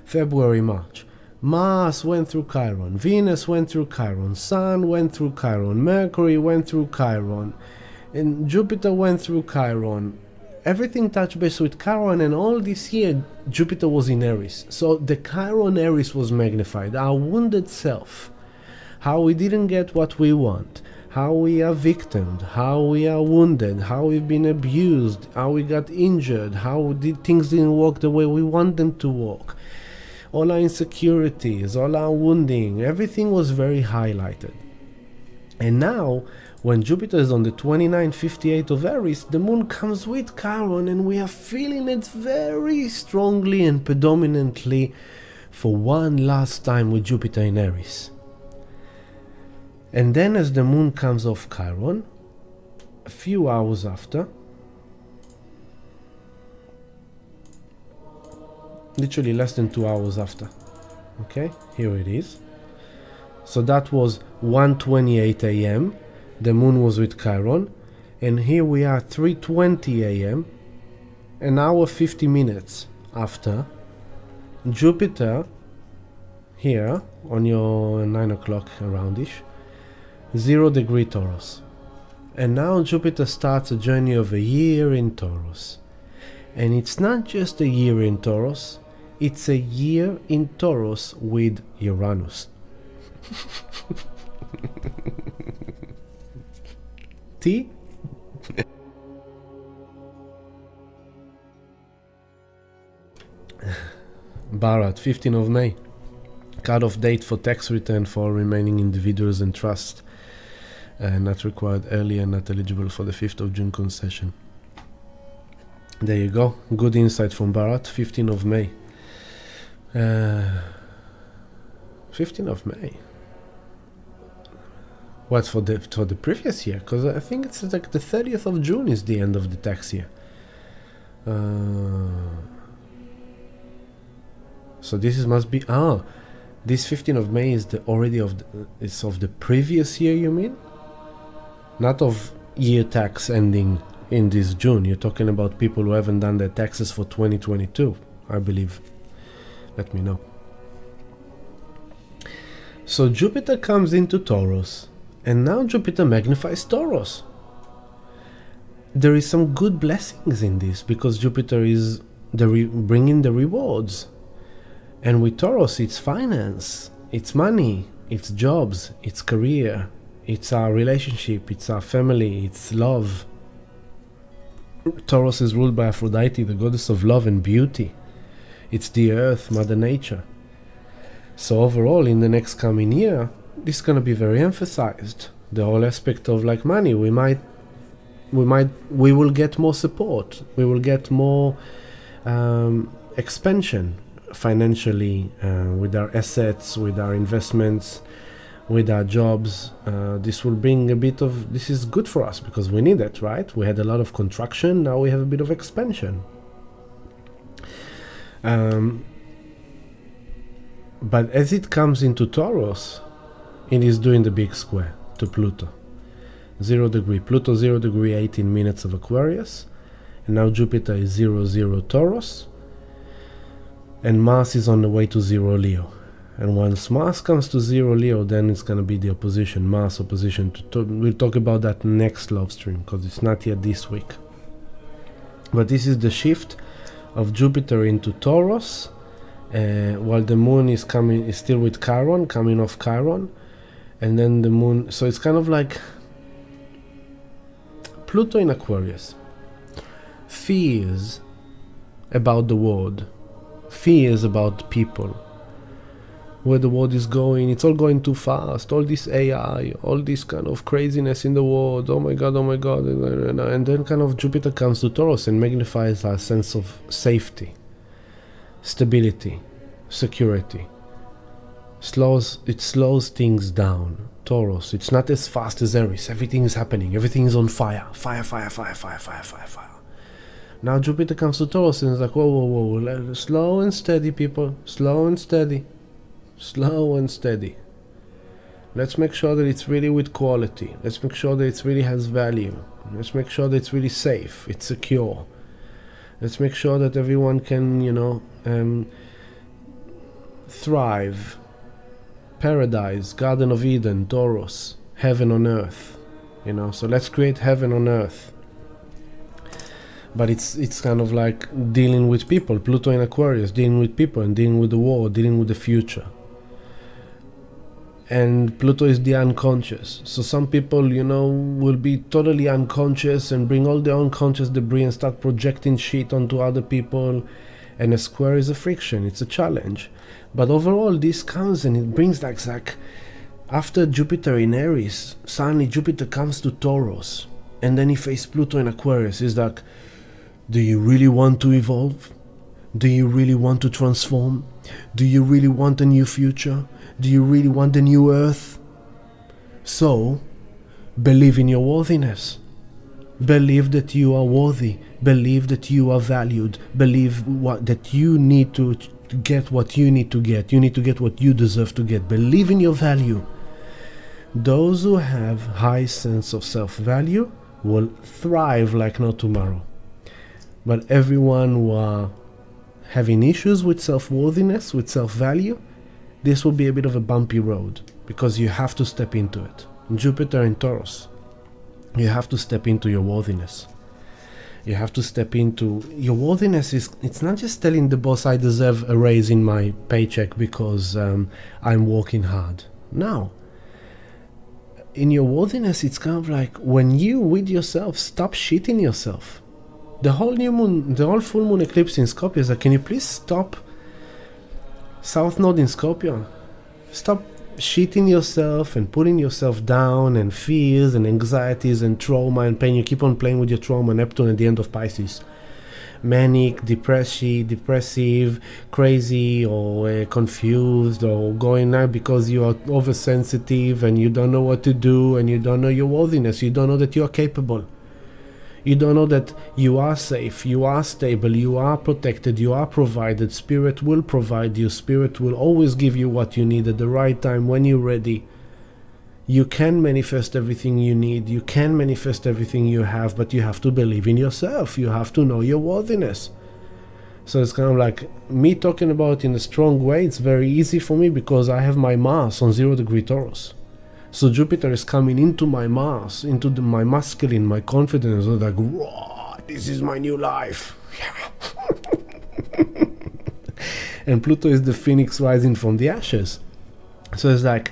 February, March. Mars went through Chiron, Venus went through Chiron, Sun went through Chiron, Mercury went through Chiron, and Jupiter went through Chiron. Everything touched base with Chiron, and all this year Jupiter was in Aries. So the Chiron Aries was magnified. Our wounded self, how we didn't get what we want, how we are victimed, how we are wounded, how we've been abused, how we got injured, how things didn't work the way we want them to work. All our insecurities, all our wounding, everything was very highlighted. And now, when Jupiter is on the 2958 of Aries, the moon comes with Chiron, and we are feeling it very strongly and predominantly for one last time with Jupiter in Aries. And then as the moon comes off Chiron, a few hours after, literally less than 2 hours after, okay, here it is. So that was 1:28 a.m. The moon was with Chiron, and here we are 3:20 a.m. an hour 50 minutes after Jupiter here on your 9 o'clock aroundish, 0 degree Taurus. And now Jupiter starts a journey of a year in Taurus. And it's not just a year in Taurus, it's a year in Taurus with Uranus. T? Bharat, 15th of May. Cut-off date for tax return for remaining individuals and trusts. Not required earlier, not eligible for the 5th of June concession. There you go. Good insight from Bharat, 15th of May. 15th of May. What, for the previous year? Because I think it's like the 30th of June is the end of the tax year. So this must be this 15th of May is it's of the previous year, you mean? Not of year tax ending in this June. You're talking about people who haven't done their taxes for 2022, I believe. Let me know. So Jupiter comes into Taurus, and now Jupiter magnifies Taurus. There is some good blessings in this, because Jupiter is bringing the rewards. And with Taurus, it's finance, it's money, it's jobs, it's career, it's our relationship, it's our family, it's love. Taurus is ruled by Aphrodite, the goddess of love and beauty. It's the earth, Mother Nature. So overall, in the next coming year, this is going to be very emphasized. The whole aspect of like money, we will get more support. We will get more expansion financially, with our assets, with our investments, with our jobs. This will bring this is good for us because we need it, right? We had a lot of contraction, now we have a bit of expansion. But as it comes into Taurus, it is doing the big square to Pluto. 0 degree. Pluto 0 degree 18 minutes of Aquarius. And now Jupiter is 0 Taurus. And Mars is on the way to 0 Leo. And once Mars comes to 0 Leo, then it's going to be the opposition, Mars opposition to we'll talk about that next love stream, because it's not yet this week. But this is the shift of Jupiter into Taurus, while the moon is still with Chiron, coming off Chiron. And then the moon, so it's kind of like Pluto in Aquarius. Fears about the world, fears about people, where the world is going. It's all going too fast, all this AI, all this kind of craziness in the world, oh my god, and then kind of Jupiter comes to Taurus and magnifies our sense of safety, stability, security. It slows things down. Taurus, it's not as fast as Aries. Everything is happening, everything is on fire. Now Jupiter comes to Taurus and it's like, whoa, slow and steady, people, slow and steady. Let's make sure that it's really with quality. Let's make sure that it really has value. Let's make sure that it's really safe, it's secure. Let's make sure that everyone can, thrive, paradise, Garden of Eden, Taurus, heaven on earth, so let's create heaven on earth. But it's kind of like dealing with people. Pluto in Aquarius, dealing with people and dealing with the war, dealing with the future. And Pluto is the unconscious. So some people, will be totally unconscious and bring all the unconscious debris and start projecting shit onto other people. And a square is a friction, it's a challenge. But overall, this comes and it brings like after Jupiter in Aries, suddenly Jupiter comes to Taurus. And then he faces Pluto in Aquarius. It's like, do you really want to evolve? Do you really want to transform? Do you really want a new future? Do you really want a new earth? So, believe in your worthiness. Believe that you are worthy. Believe that you are valued. Believe that you need to get what you need to get. You need to get what you deserve to get. Believe in your value. Those who have high sense of self-value will thrive like no tomorrow. But everyone who are having issues with self-worthiness, with self-value, this will be a bit of a bumpy road because you have to step into it. Jupiter in Taurus, you have to step into your worthiness. You have to step into your worthiness. It's not just telling the boss I deserve a raise in my paycheck because I'm working hard. No. In your worthiness, it's kind of like when you with yourself stop shitting yourself. The whole full moon eclipse in Scorpio is like, can you please stop? South Node in Scorpio, stop shitting yourself and putting yourself down and fears and anxieties and trauma and pain. You keep on playing with your trauma. Neptune at the end of Pisces. Manic, depressive, crazy, or confused, or going out because you are oversensitive and you don't know what to do and you don't know your worthiness. You don't know that you are capable. You don't know that you are safe, you are stable, you are protected, you are provided. Spirit will provide you. Spirit will always give you what you need at the right time when you're ready. You can manifest everything you need. You can manifest everything you have, but you have to believe in yourself. You have to know your worthiness. So it's kind of like me talking about it in a strong way. It's very easy for me because I have my Mars on 0 degree Taurus. So Jupiter is coming into my Mars, into my masculine, my confidence. I'm like, whoa, this is my new life. And Pluto is the phoenix rising from the ashes. So it's like,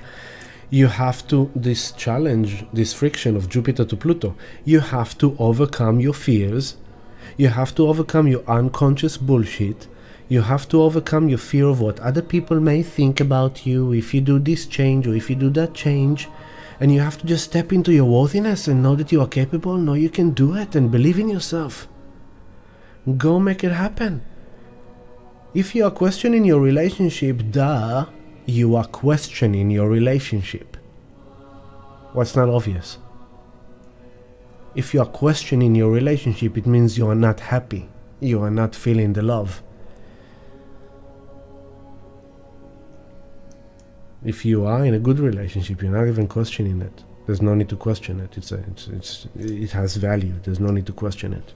you have to, this challenge, this friction of Jupiter to Pluto, you have to overcome your fears. You have to overcome your unconscious bullshit. You have to overcome your fear of what other people may think about you if you do this change or if you do that change. And you have to just step into your worthiness and know that you are capable, know you can do it, and believe in yourself. Go make it happen. If you are questioning your relationship, you are questioning your relationship. What's not obvious? If you are questioning your relationship, it means you are not happy. You are not feeling the love. If you are in a good relationship, you're not even questioning it. There's no need to question it. It has value. There's no need to question it.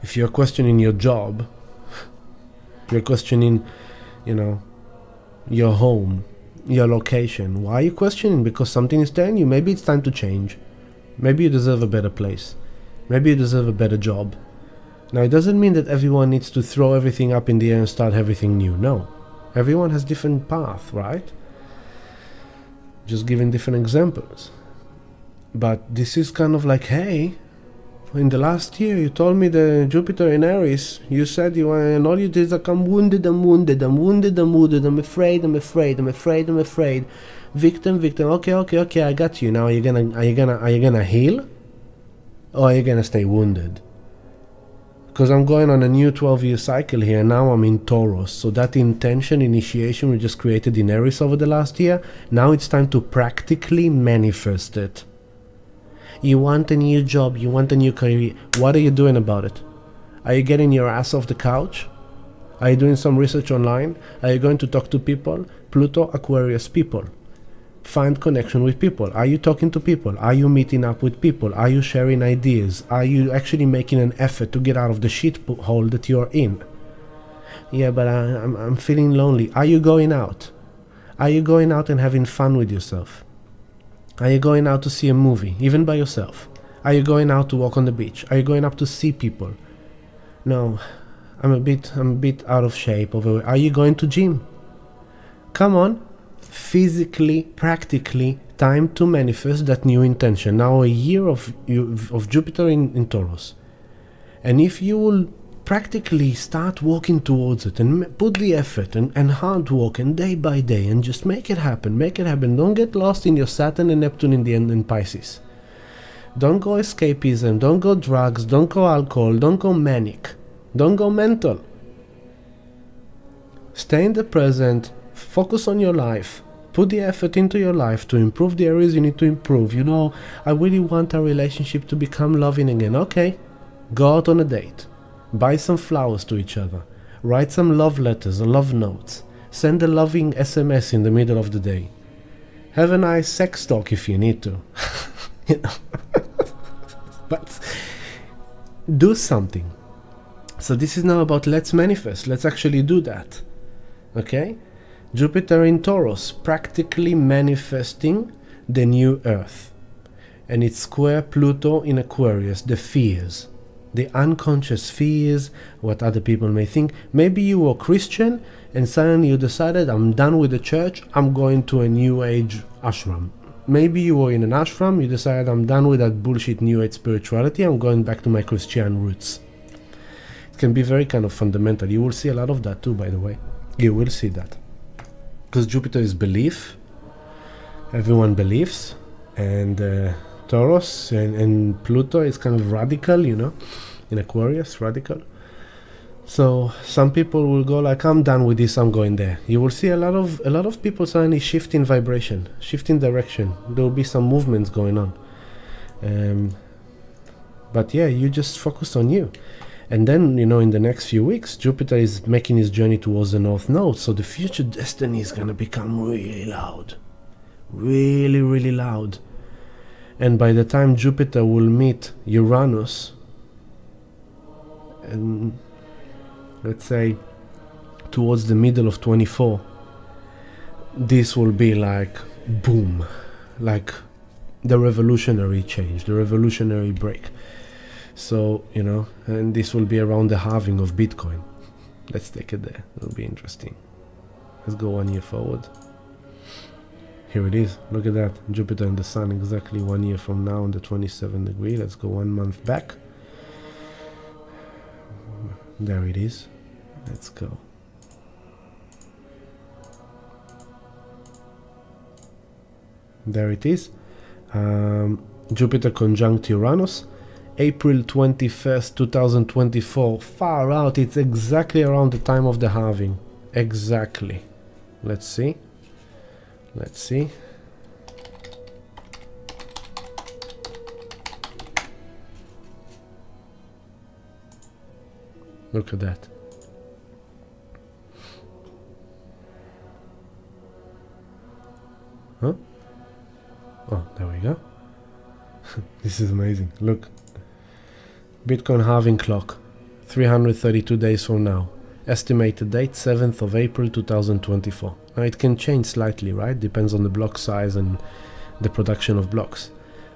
If you're questioning your job, you're questioning, your home, your location. Why are you questioning? Because something is telling you maybe it's time to change. Maybe you deserve a better place. Maybe you deserve a better job. Now, it doesn't mean that everyone needs to throw everything up in the air and start everything new. No. Everyone has different path, right? Just giving different examples. But this is kind of like, hey, in the last year you told me the Jupiter in Aries, you said you are, and all you did is like, I'm wounded, I'm afraid. Victim. Okay, I got you. Now are you gonna heal? Or are you gonna stay wounded? Because I'm going on a new 12-year cycle here, and now I'm in Taurus. So that initiation we just created in Aries over the last year, now it's time to practically manifest it. You want a new job, you want a new career. What are you doing about it? Are you getting your ass off the couch? Are you doing some research online? Are you going to talk to people? Pluto, Aquarius people. Find connection with people. Are you talking to people? Are you meeting up with people? Are you sharing ideas? Are you actually making an effort to get out of the shit hole that you're in? Yeah, but I'm feeling lonely. Are you going out? Are you going out and having fun with yourself? Are you going out to see a movie, even by yourself? Are you going out to walk on the beach? Are you going up to see people? No, I'm a bit out of shape. Are you going to gym? Come on, physically, practically, time to manifest that new intention. Now a year of Jupiter in Taurus. And if you will practically start walking towards it and put the effort and hard work and day by day and just make it happen. Don't get lost in your Saturn and Neptune in the end in Pisces. Don't go escapism, don't go drugs, don't go alcohol, don't go manic, don't go mental. Stay in the present, focus on your life, put the effort into your life to improve the areas you need to improve. You know, I really want our relationship to become loving again. Okay, go out on a date. Buy some flowers to each other. Write some love letters or love notes. Send a loving SMS in the middle of the day. Have a nice sex talk if you need to. You know. But do something. So this is now about let's manifest. Let's actually do that. Okay? Jupiter in Taurus, practically manifesting the new Earth. And it's square Pluto in Aquarius, the fears. The unconscious fears, what other people may think. Maybe you were Christian and suddenly you decided, I'm done with the church, I'm going to a new age ashram. Maybe you were in an ashram, you decided, I'm done with that bullshit new age spirituality, I'm going back to my Christian roots. It can be very kind of fundamental. You will see a lot of that too, by the way. You will see that. Because Jupiter is belief. Everyone believes. And Taurus and Pluto is kind of radical, you know, in Aquarius, radical. So some people will go like, I'm done with this, I'm going there. You will see a lot of people suddenly shift in vibration, shift in direction. There will be some movements going on. But yeah, you just focus on you. And then, you know, in the next few weeks, Jupiter is making his journey towards the North Node. So the future destiny is going to become really loud. Really, really loud. And by the time Jupiter will meet Uranus, and let's say towards the middle of 24, this will be like boom, like the revolutionary change, the revolutionary break. So, you know, and this will be around the halving of Bitcoin. Let's take it there. It'll be interesting. Let's go 1 year forward. Here it is. Look at that. Jupiter and the Sun exactly 1 year from now on the 27th degree. Let's go 1 month back. There it is. Let's go. There it is. Jupiter conjunct Uranus. April 21st, 2024. Far out. It's exactly around the time of the halving. Exactly. Let's see. Let's see. Look at that. Huh? Oh, there we go. This is amazing. Look. Bitcoin halving clock. 332 days from now. Estimated date 7th of April 2024. Now it can change slightly, right? Depends on the block size and the production of blocks.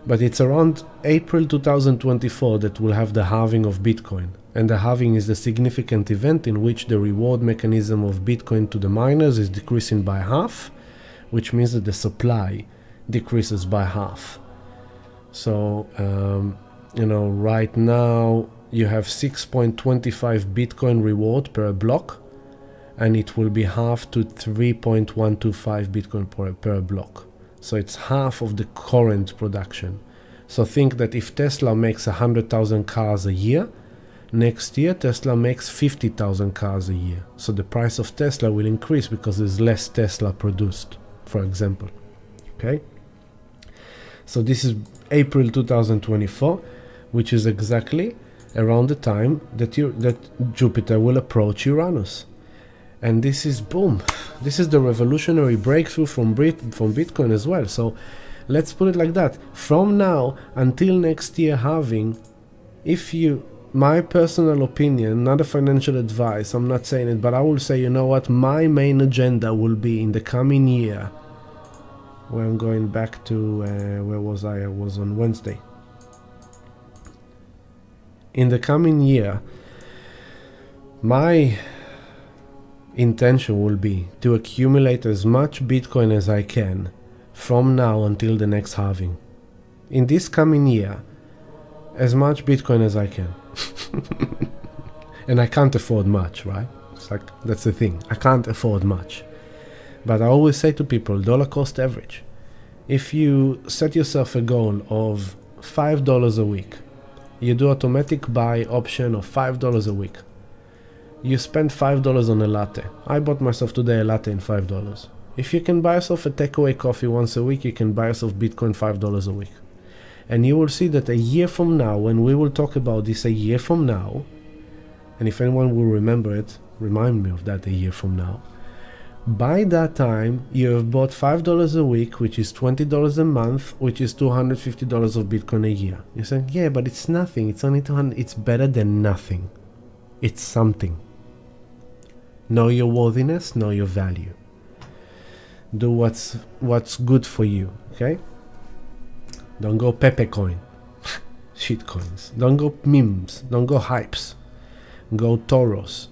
But it's around April 2024 that we'll have the halving of Bitcoin. And the halving is the significant event in which the reward mechanism of Bitcoin to the miners is decreasing by half, which means that the supply decreases by half. So, you know, right now you have 6.25 Bitcoin reward per block, and it will be half to 3.125 Bitcoin per block. So it's half of the current production. So think that if Tesla makes 100,000 cars a year, next year Tesla makes 50,000 cars a year. So the price of Tesla will increase because there's less Tesla produced, for example. Okay? So this is April 2024, which is exactly around the time that Jupiter will approach Uranus. And this is boom. This is the revolutionary breakthrough from Bitcoin as well. So let's put it like that. From now until next year halving, if you my personal opinion, not a financial advice, I'm not saying it, but I will say, you know what, my main agenda will be in the coming year, where I'm going back to, where was I? I was on Wednesday. In the coming year, my intention will be to accumulate as much Bitcoin as I can from now until the next halving. In this coming year, as much Bitcoin as I can. And I can't afford much, right? It's like, that's the thing. I can't afford much. But I always say to people, dollar cost average. If you set yourself a goal of $5 a week, you do automatic buy option of $5 a week. You spend $5 on a latte. I bought myself today a latte in $5. If you can buy yourself a takeaway coffee once a week, you can buy yourself Bitcoin $5 a week. And you will see that a year from now, when we will talk about this a year from now, and if anyone will remember it, remind me of that a year from now. By that time, you have bought $5 a week, which is $20 a month, which is $250 of Bitcoin a year. You're saying, yeah, but it's nothing. It's only $200. It's better than nothing. It's something. Know your worthiness, know your value. Do what's good for you, okay? Don't go Pepe coin, shit coins. Don't go memes, don't go hypes. Go Taurus.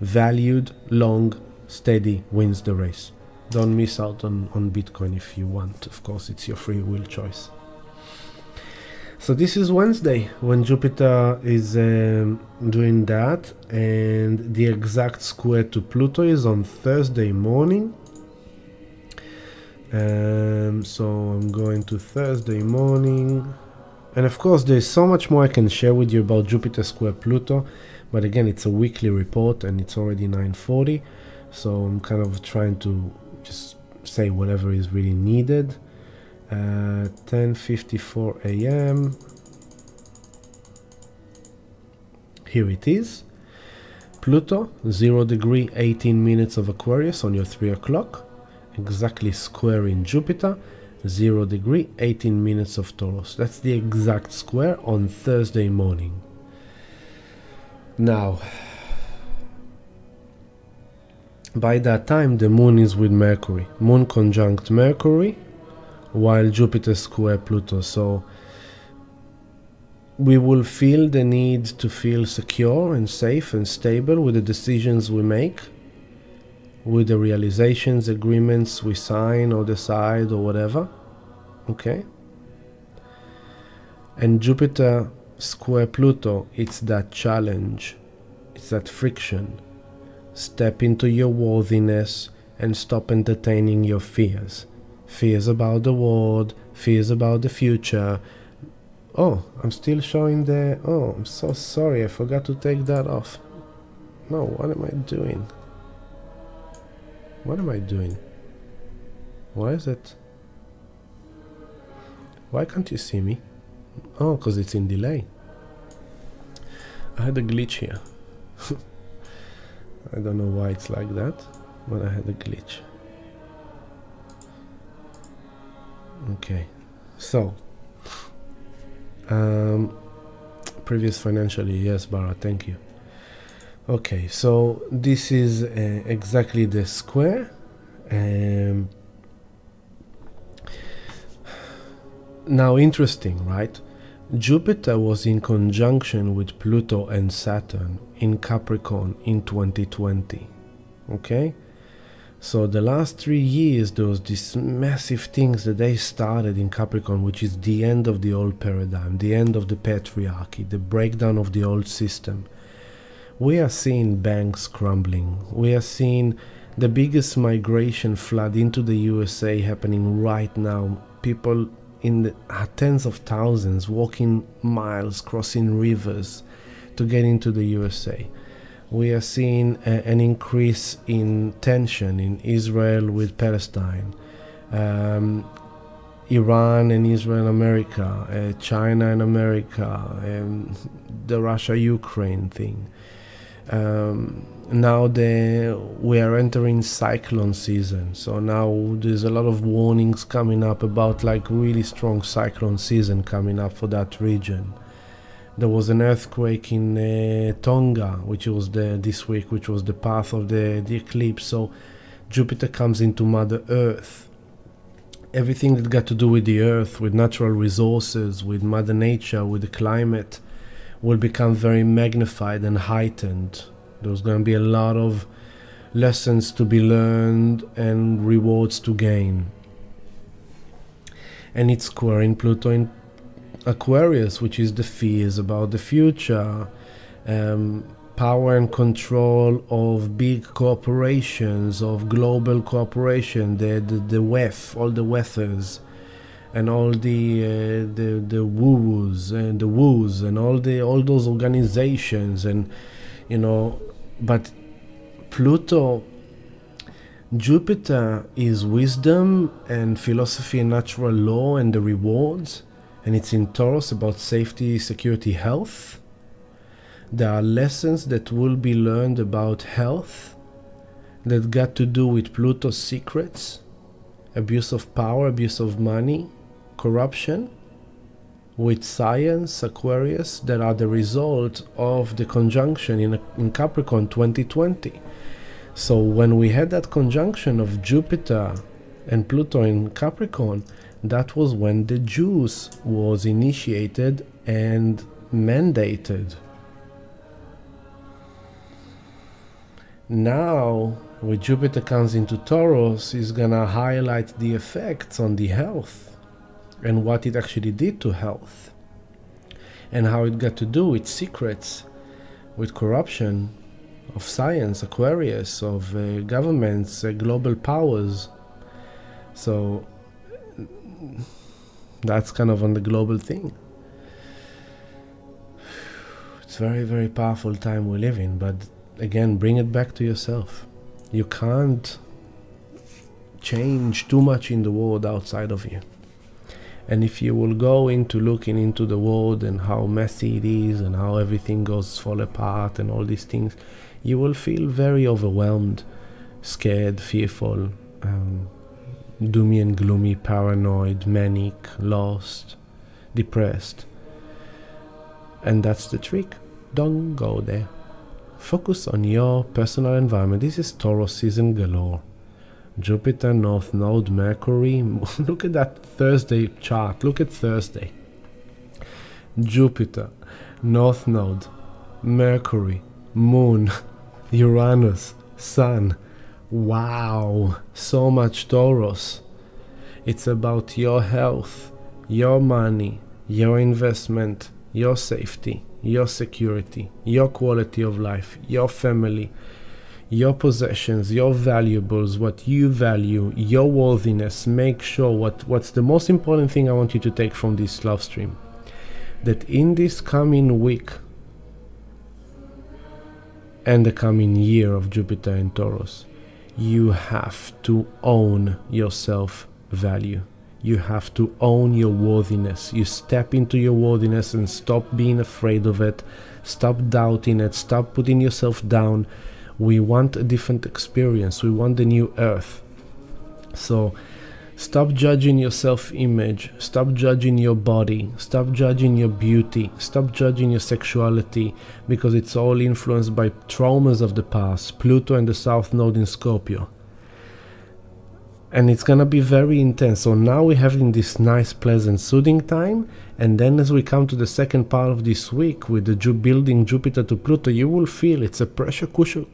Valued, long, steady wins the race. Don't miss out on Bitcoin if you want. Of course, it's your free will choice. So this is Wednesday when Jupiter is doing that, and the exact square to Pluto is on Thursday morning. So I'm going to Thursday morning, and of course there's so much more I can share with you about Jupiter square Pluto, but again, it's a weekly report and it's already 9:40, so I'm kind of trying to just say whatever is really needed. 10:54 a.m. Here it is. Pluto 0 degree 18 minutes of Aquarius on your 3 o'clock, exactly square in Jupiter, 0 degree 18 minutes of Taurus. That's the exact square on Thursday morning. Now, by that time the moon is with Mercury, moon conjunct Mercury, while Jupiter square Pluto. So we will feel the need to feel secure and safe and stable with the decisions we make, with the realizations, agreements we sign or decide or whatever. Okay? And Jupiter square Pluto, it's that challenge, it's that friction. Step into your worthiness and stop entertaining your fears. Fears about the world, fears about the future. Oh, I'm still showing the... Oh, I'm so sorry, I forgot to take that off. No, what am I doing? What am I doing? Why is it? Why can't you see me? Oh, because it's in delay. I had a glitch here. I don't know why it's like that, but I had a glitch. Okay, so previous financial year, yes, Bara, thank you. Okay, so this is exactly the square. Now, interesting, right? Jupiter was in conjunction with Pluto and Saturn in Capricorn in 2020. Okay? So the last 3 years, there was these massive things that they started in Capricorn, which is the end of the old paradigm, the end of the patriarchy, the breakdown of the old system. We are seeing banks crumbling. We are seeing the biggest migration flood into the USA happening right now. People in the tens of thousands walking miles, crossing rivers to get into the USA. We are seeing an increase in tension in Israel with Palestine, Iran and Israel, America, China and America, the Russia-Ukraine thing. Now we are entering cyclone season, so now there's a lot of warnings coming up about like really strong cyclone season coming up for that region. There was an earthquake in Tonga, which was this week, which was the path of the eclipse. So Jupiter comes into Mother Earth. Everything that got to do with the earth, with natural resources, with Mother Nature, with the climate, will become very magnified and heightened. There's going to be a lot of lessons to be learned and rewards to gain. And it's squaring Pluto in Aquarius, which is the fears about the future, power and control of big corporations, of global cooperation, the WEF, all the weathers, and all the woos and the woos and all those organizations, and but Pluto, Jupiter is wisdom and philosophy and natural law and the rewards, and it's in Taurus about safety, security, health. There are lessons that will be learned about health that got to do with Pluto's secrets, abuse of power, abuse of money, corruption, with science, Aquarius, that are the result of the conjunction in Capricorn 2020. So when we had that conjunction of Jupiter and Pluto in Capricorn, that was when the Jews was initiated and mandated. Now, when Jupiter comes into Taurus, is gonna highlight the effects on the health and what it actually did to health and how it got to do with secrets, with corruption of science, Aquarius, of governments, global powers. So that's kind of on the global thing. It's very, very powerful time we live in, but again, bring it back to yourself. You can't change too much in the world outside of you. And if you will go into looking into the world and how messy it is and how everything goes fall apart and all these things, you will feel very overwhelmed, scared, fearful, doomy and gloomy, paranoid, manic, lost, depressed. And that's the trick. Don't go there. Focus on your personal environment. This is Taurus season galore. Jupiter, North Node, Mercury. Look at that Thursday chart. Look at Thursday. Jupiter, North Node, Mercury, Moon, Uranus, Sun. Wow, so much Taurus. It's about your health, your money, your investment, your safety, your security, your quality of life, your family, your possessions, your valuables, what you value, your worthiness. Make sure what's the most important thing I want you to take from this love stream, that in this coming week and the coming year of Jupiter in Taurus, you have to own your self-value. You have to own your worthiness. You step into your worthiness and stop being afraid of it. Stop doubting it. Stop putting yourself down. We want a different experience. We want the new earth. So stop judging your self-image. Stop judging your body. Stop judging your beauty. Stop judging your sexuality, because it's all influenced by traumas of the past. Pluto and the South Node in Scorpio. And it's gonna be very intense. So now we're having this nice, pleasant, soothing time. And then as we come to the second part of this week with the building Jupiter to Pluto, you will feel it's a pressure cooker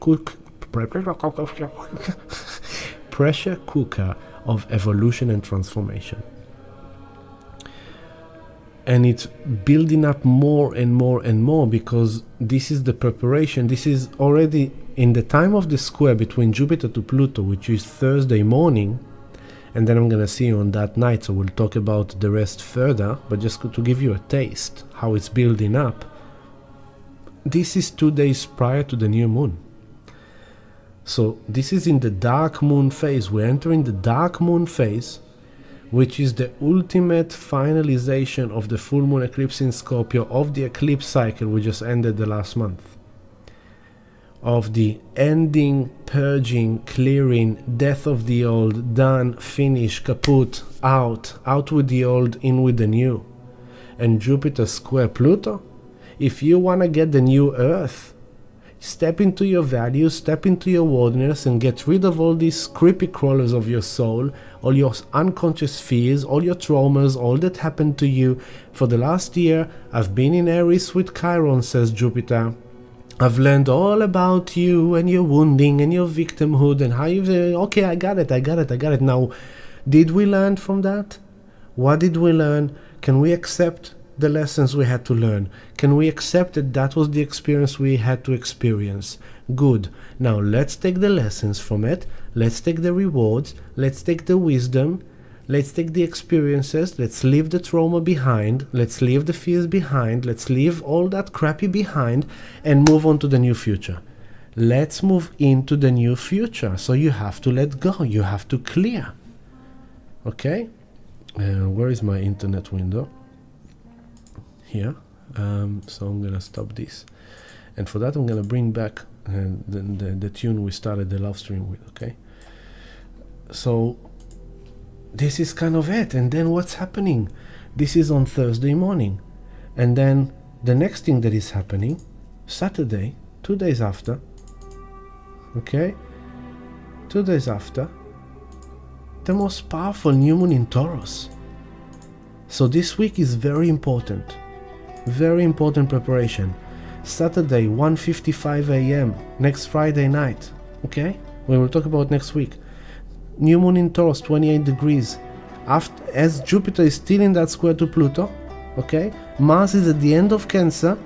of evolution and transformation. And it's building up more and more and more, because this is the preparation. This is already in the time of the square between Jupiter to Pluto, which is Thursday morning. And then I'm going to see you on that night, so we'll talk about the rest further. But just to give you a taste how it's building up, this is 2 days prior to the new moon. So this is in the dark moon phase. We're entering the dark moon phase, which is the ultimate finalization of the full moon eclipse in Scorpio, of the eclipse cycle we just ended the last month. Of the ending, purging, clearing, death of the old, done, finish, kaput, out with the old, in with the new. And Jupiter square Pluto If you want to get the new earth, step into your values, step into your worthiness, and get rid of all these creepy crawlers of your soul, all your unconscious fears, all your traumas, all that happened to you. For the last year, I've been in Aries with Chiron, says Jupiter. I've learned all about you and your wounding and your victimhood and how you say, okay, I got it. Now, did we learn from that? What did we learn? Can we accept the lessons we had to learn? Can we accept that that was the experience we had to experience? Good. Now let's take the lessons from it. Let's take the rewards. Let's take the wisdom. Let's take the experiences. Let's leave the trauma behind. Let's leave the fears behind. Let's leave all that crappy behind and move on to the new future. Let's move into the new future. So you have to let go. You have to clear. Okay? Where is my internet window? Here. So I'm gonna stop this, and for that I'm gonna bring back the tune we started the love stream with. Okay, so this is kind of it. And then what's happening? This is on Thursday morning, and then the next thing that is happening Saturday, 2 days after. Okay, 2 days after, the most powerful new moon in Taurus. So this week is very important. Very important preparation. Saturday, 1:55 a.m. next Friday night. Okay? We will talk about next week. New moon in Taurus, 28 degrees. As Jupiter is still in that square to Pluto, okay? Mars is at the end of Cancer,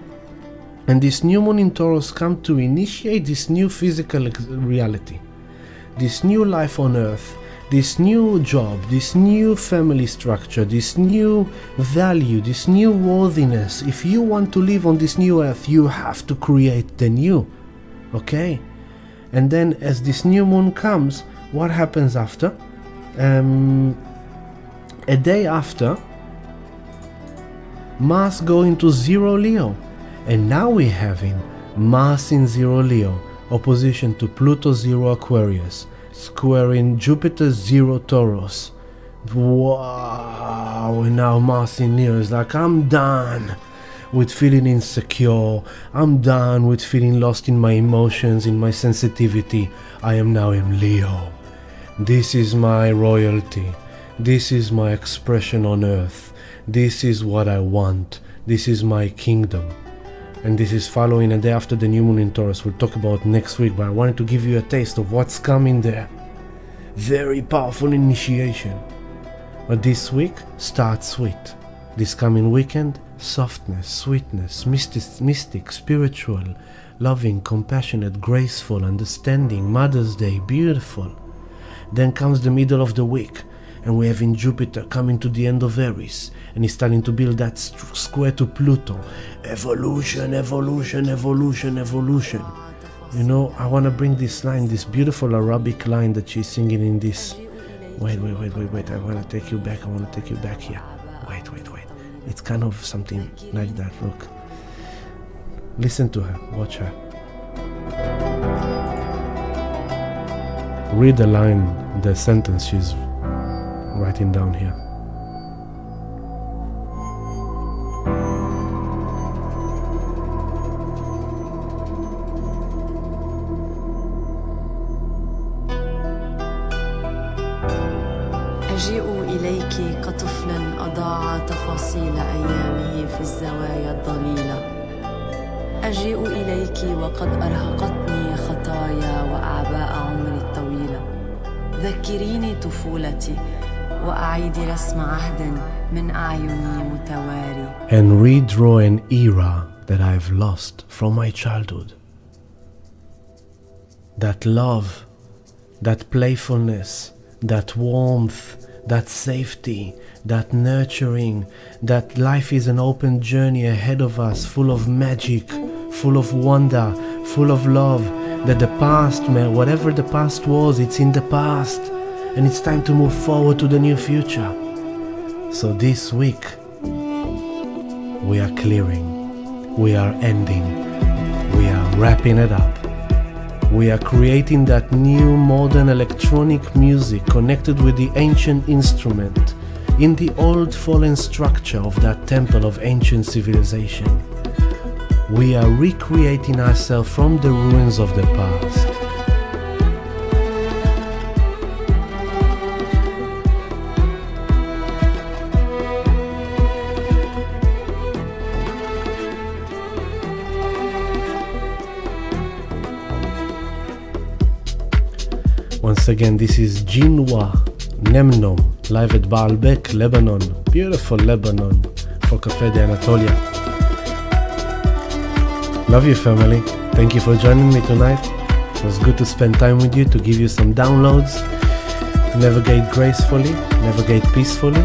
and this new moon in Taurus comes to initiate this new physical reality. This new life on Earth. This new job, this new family structure, this new value, this new worthiness. If you want to live on this new earth, you have to create the new. Okay? And then as this new moon comes, what happens after? A day after, Mars go into 0 Leo. And now we're having Mars in 0 Leo, opposition to Pluto 0 Aquarius, squaring Jupiter 0 Taurus. Wow, and now Mars in Leo is like, I'm done with feeling insecure. I'm done with feeling lost in my emotions, in my sensitivity. I am now in Leo. This is my royalty. This is my expression on earth. This is what I want. This is my kingdom. And this is following a day after the new moon in Taurus. We'll talk about next week, but I wanted to give you a taste of what's coming there. Very powerful initiation. But this week starts sweet. This coming weekend, softness, sweetness, mystic, spiritual, loving, compassionate, graceful, understanding, Mother's Day, beautiful. Then comes the middle of the week, and we have in Jupiter coming to the end of Aries, and he's starting to build that square to Pluto. Evolution, evolution, evolution, evolution. You know, I want to bring this line, this beautiful Arabic line that she's singing in this. Wait. I want to take you back. Here. Wait. It's kind of something like that. Look. Listen to her. Watch her. Read the line, the sentence she's writing down here. أجيء إليك كطفل أضاع تفاصيل أيامه في الزوايا الضليلة. أجيء إليك وقد أرهقتني خطايا وأعباء عمري الطويلة. ذكريني طفولتي وأعيدي رسم عهد من أعيني متواري. And redraw an era that I've lost from my childhood. That love, that playfulness, that warmth, that safety, that nurturing, that life is an open journey ahead of us, full of magic, full of wonder, full of love, that the past, man, whatever the past was, it's in the past, and it's time to move forward to the new future. So this week, we are clearing, we are ending, we are wrapping it up. We are creating that new modern electronic music connected with the ancient instrument in the old fallen structure of that temple of ancient civilization. We are recreating ourselves from the ruins of the past. Once again, this is Jinwa Nemnom, live at Baalbek, Lebanon. Beautiful Lebanon, for Café de Anatolia. Love you, family. Thank you for joining me tonight. It was good to spend time with you, to give you some downloads, to navigate gracefully, navigate peacefully.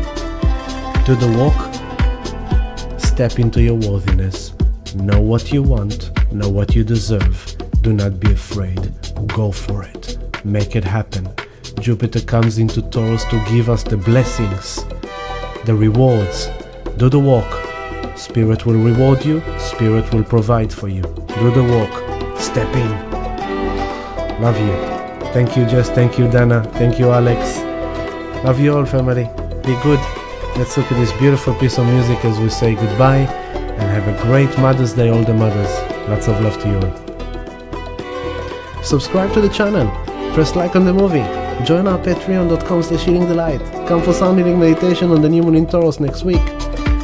Do the walk. Step into your worthiness. Know what you want. Know what you deserve. Do not be afraid. Go for it. Make it happen. Jupiter comes into Taurus to give us the blessings, the rewards. Do the walk. Spirit will reward you. Spirit will provide for you. Do the walk. Step in. Love you. Thank you, Jess. Thank you, Dana. Thank you, Alex. Love you all, family. Be good. Let's look at this beautiful piece of music as we say goodbye, and have a great Mother's Day, all the mothers. Lots of love to you all. Subscribe to the channel. Press like on the movie. Join our patreon.com/healingthelight. Come for sound healing meditation on the new moon in Taurus next week.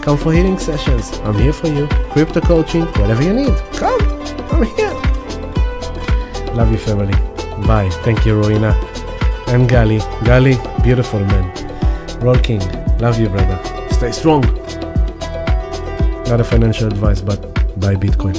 Come for healing sessions. I'm here for you. Crypto coaching, whatever you need. Come. I'm here. Love you, family. Bye. Thank you, Roina. And Gali. Gali, beautiful man. Roll King. Love you, brother. Stay strong. Not a financial advice, but buy Bitcoin.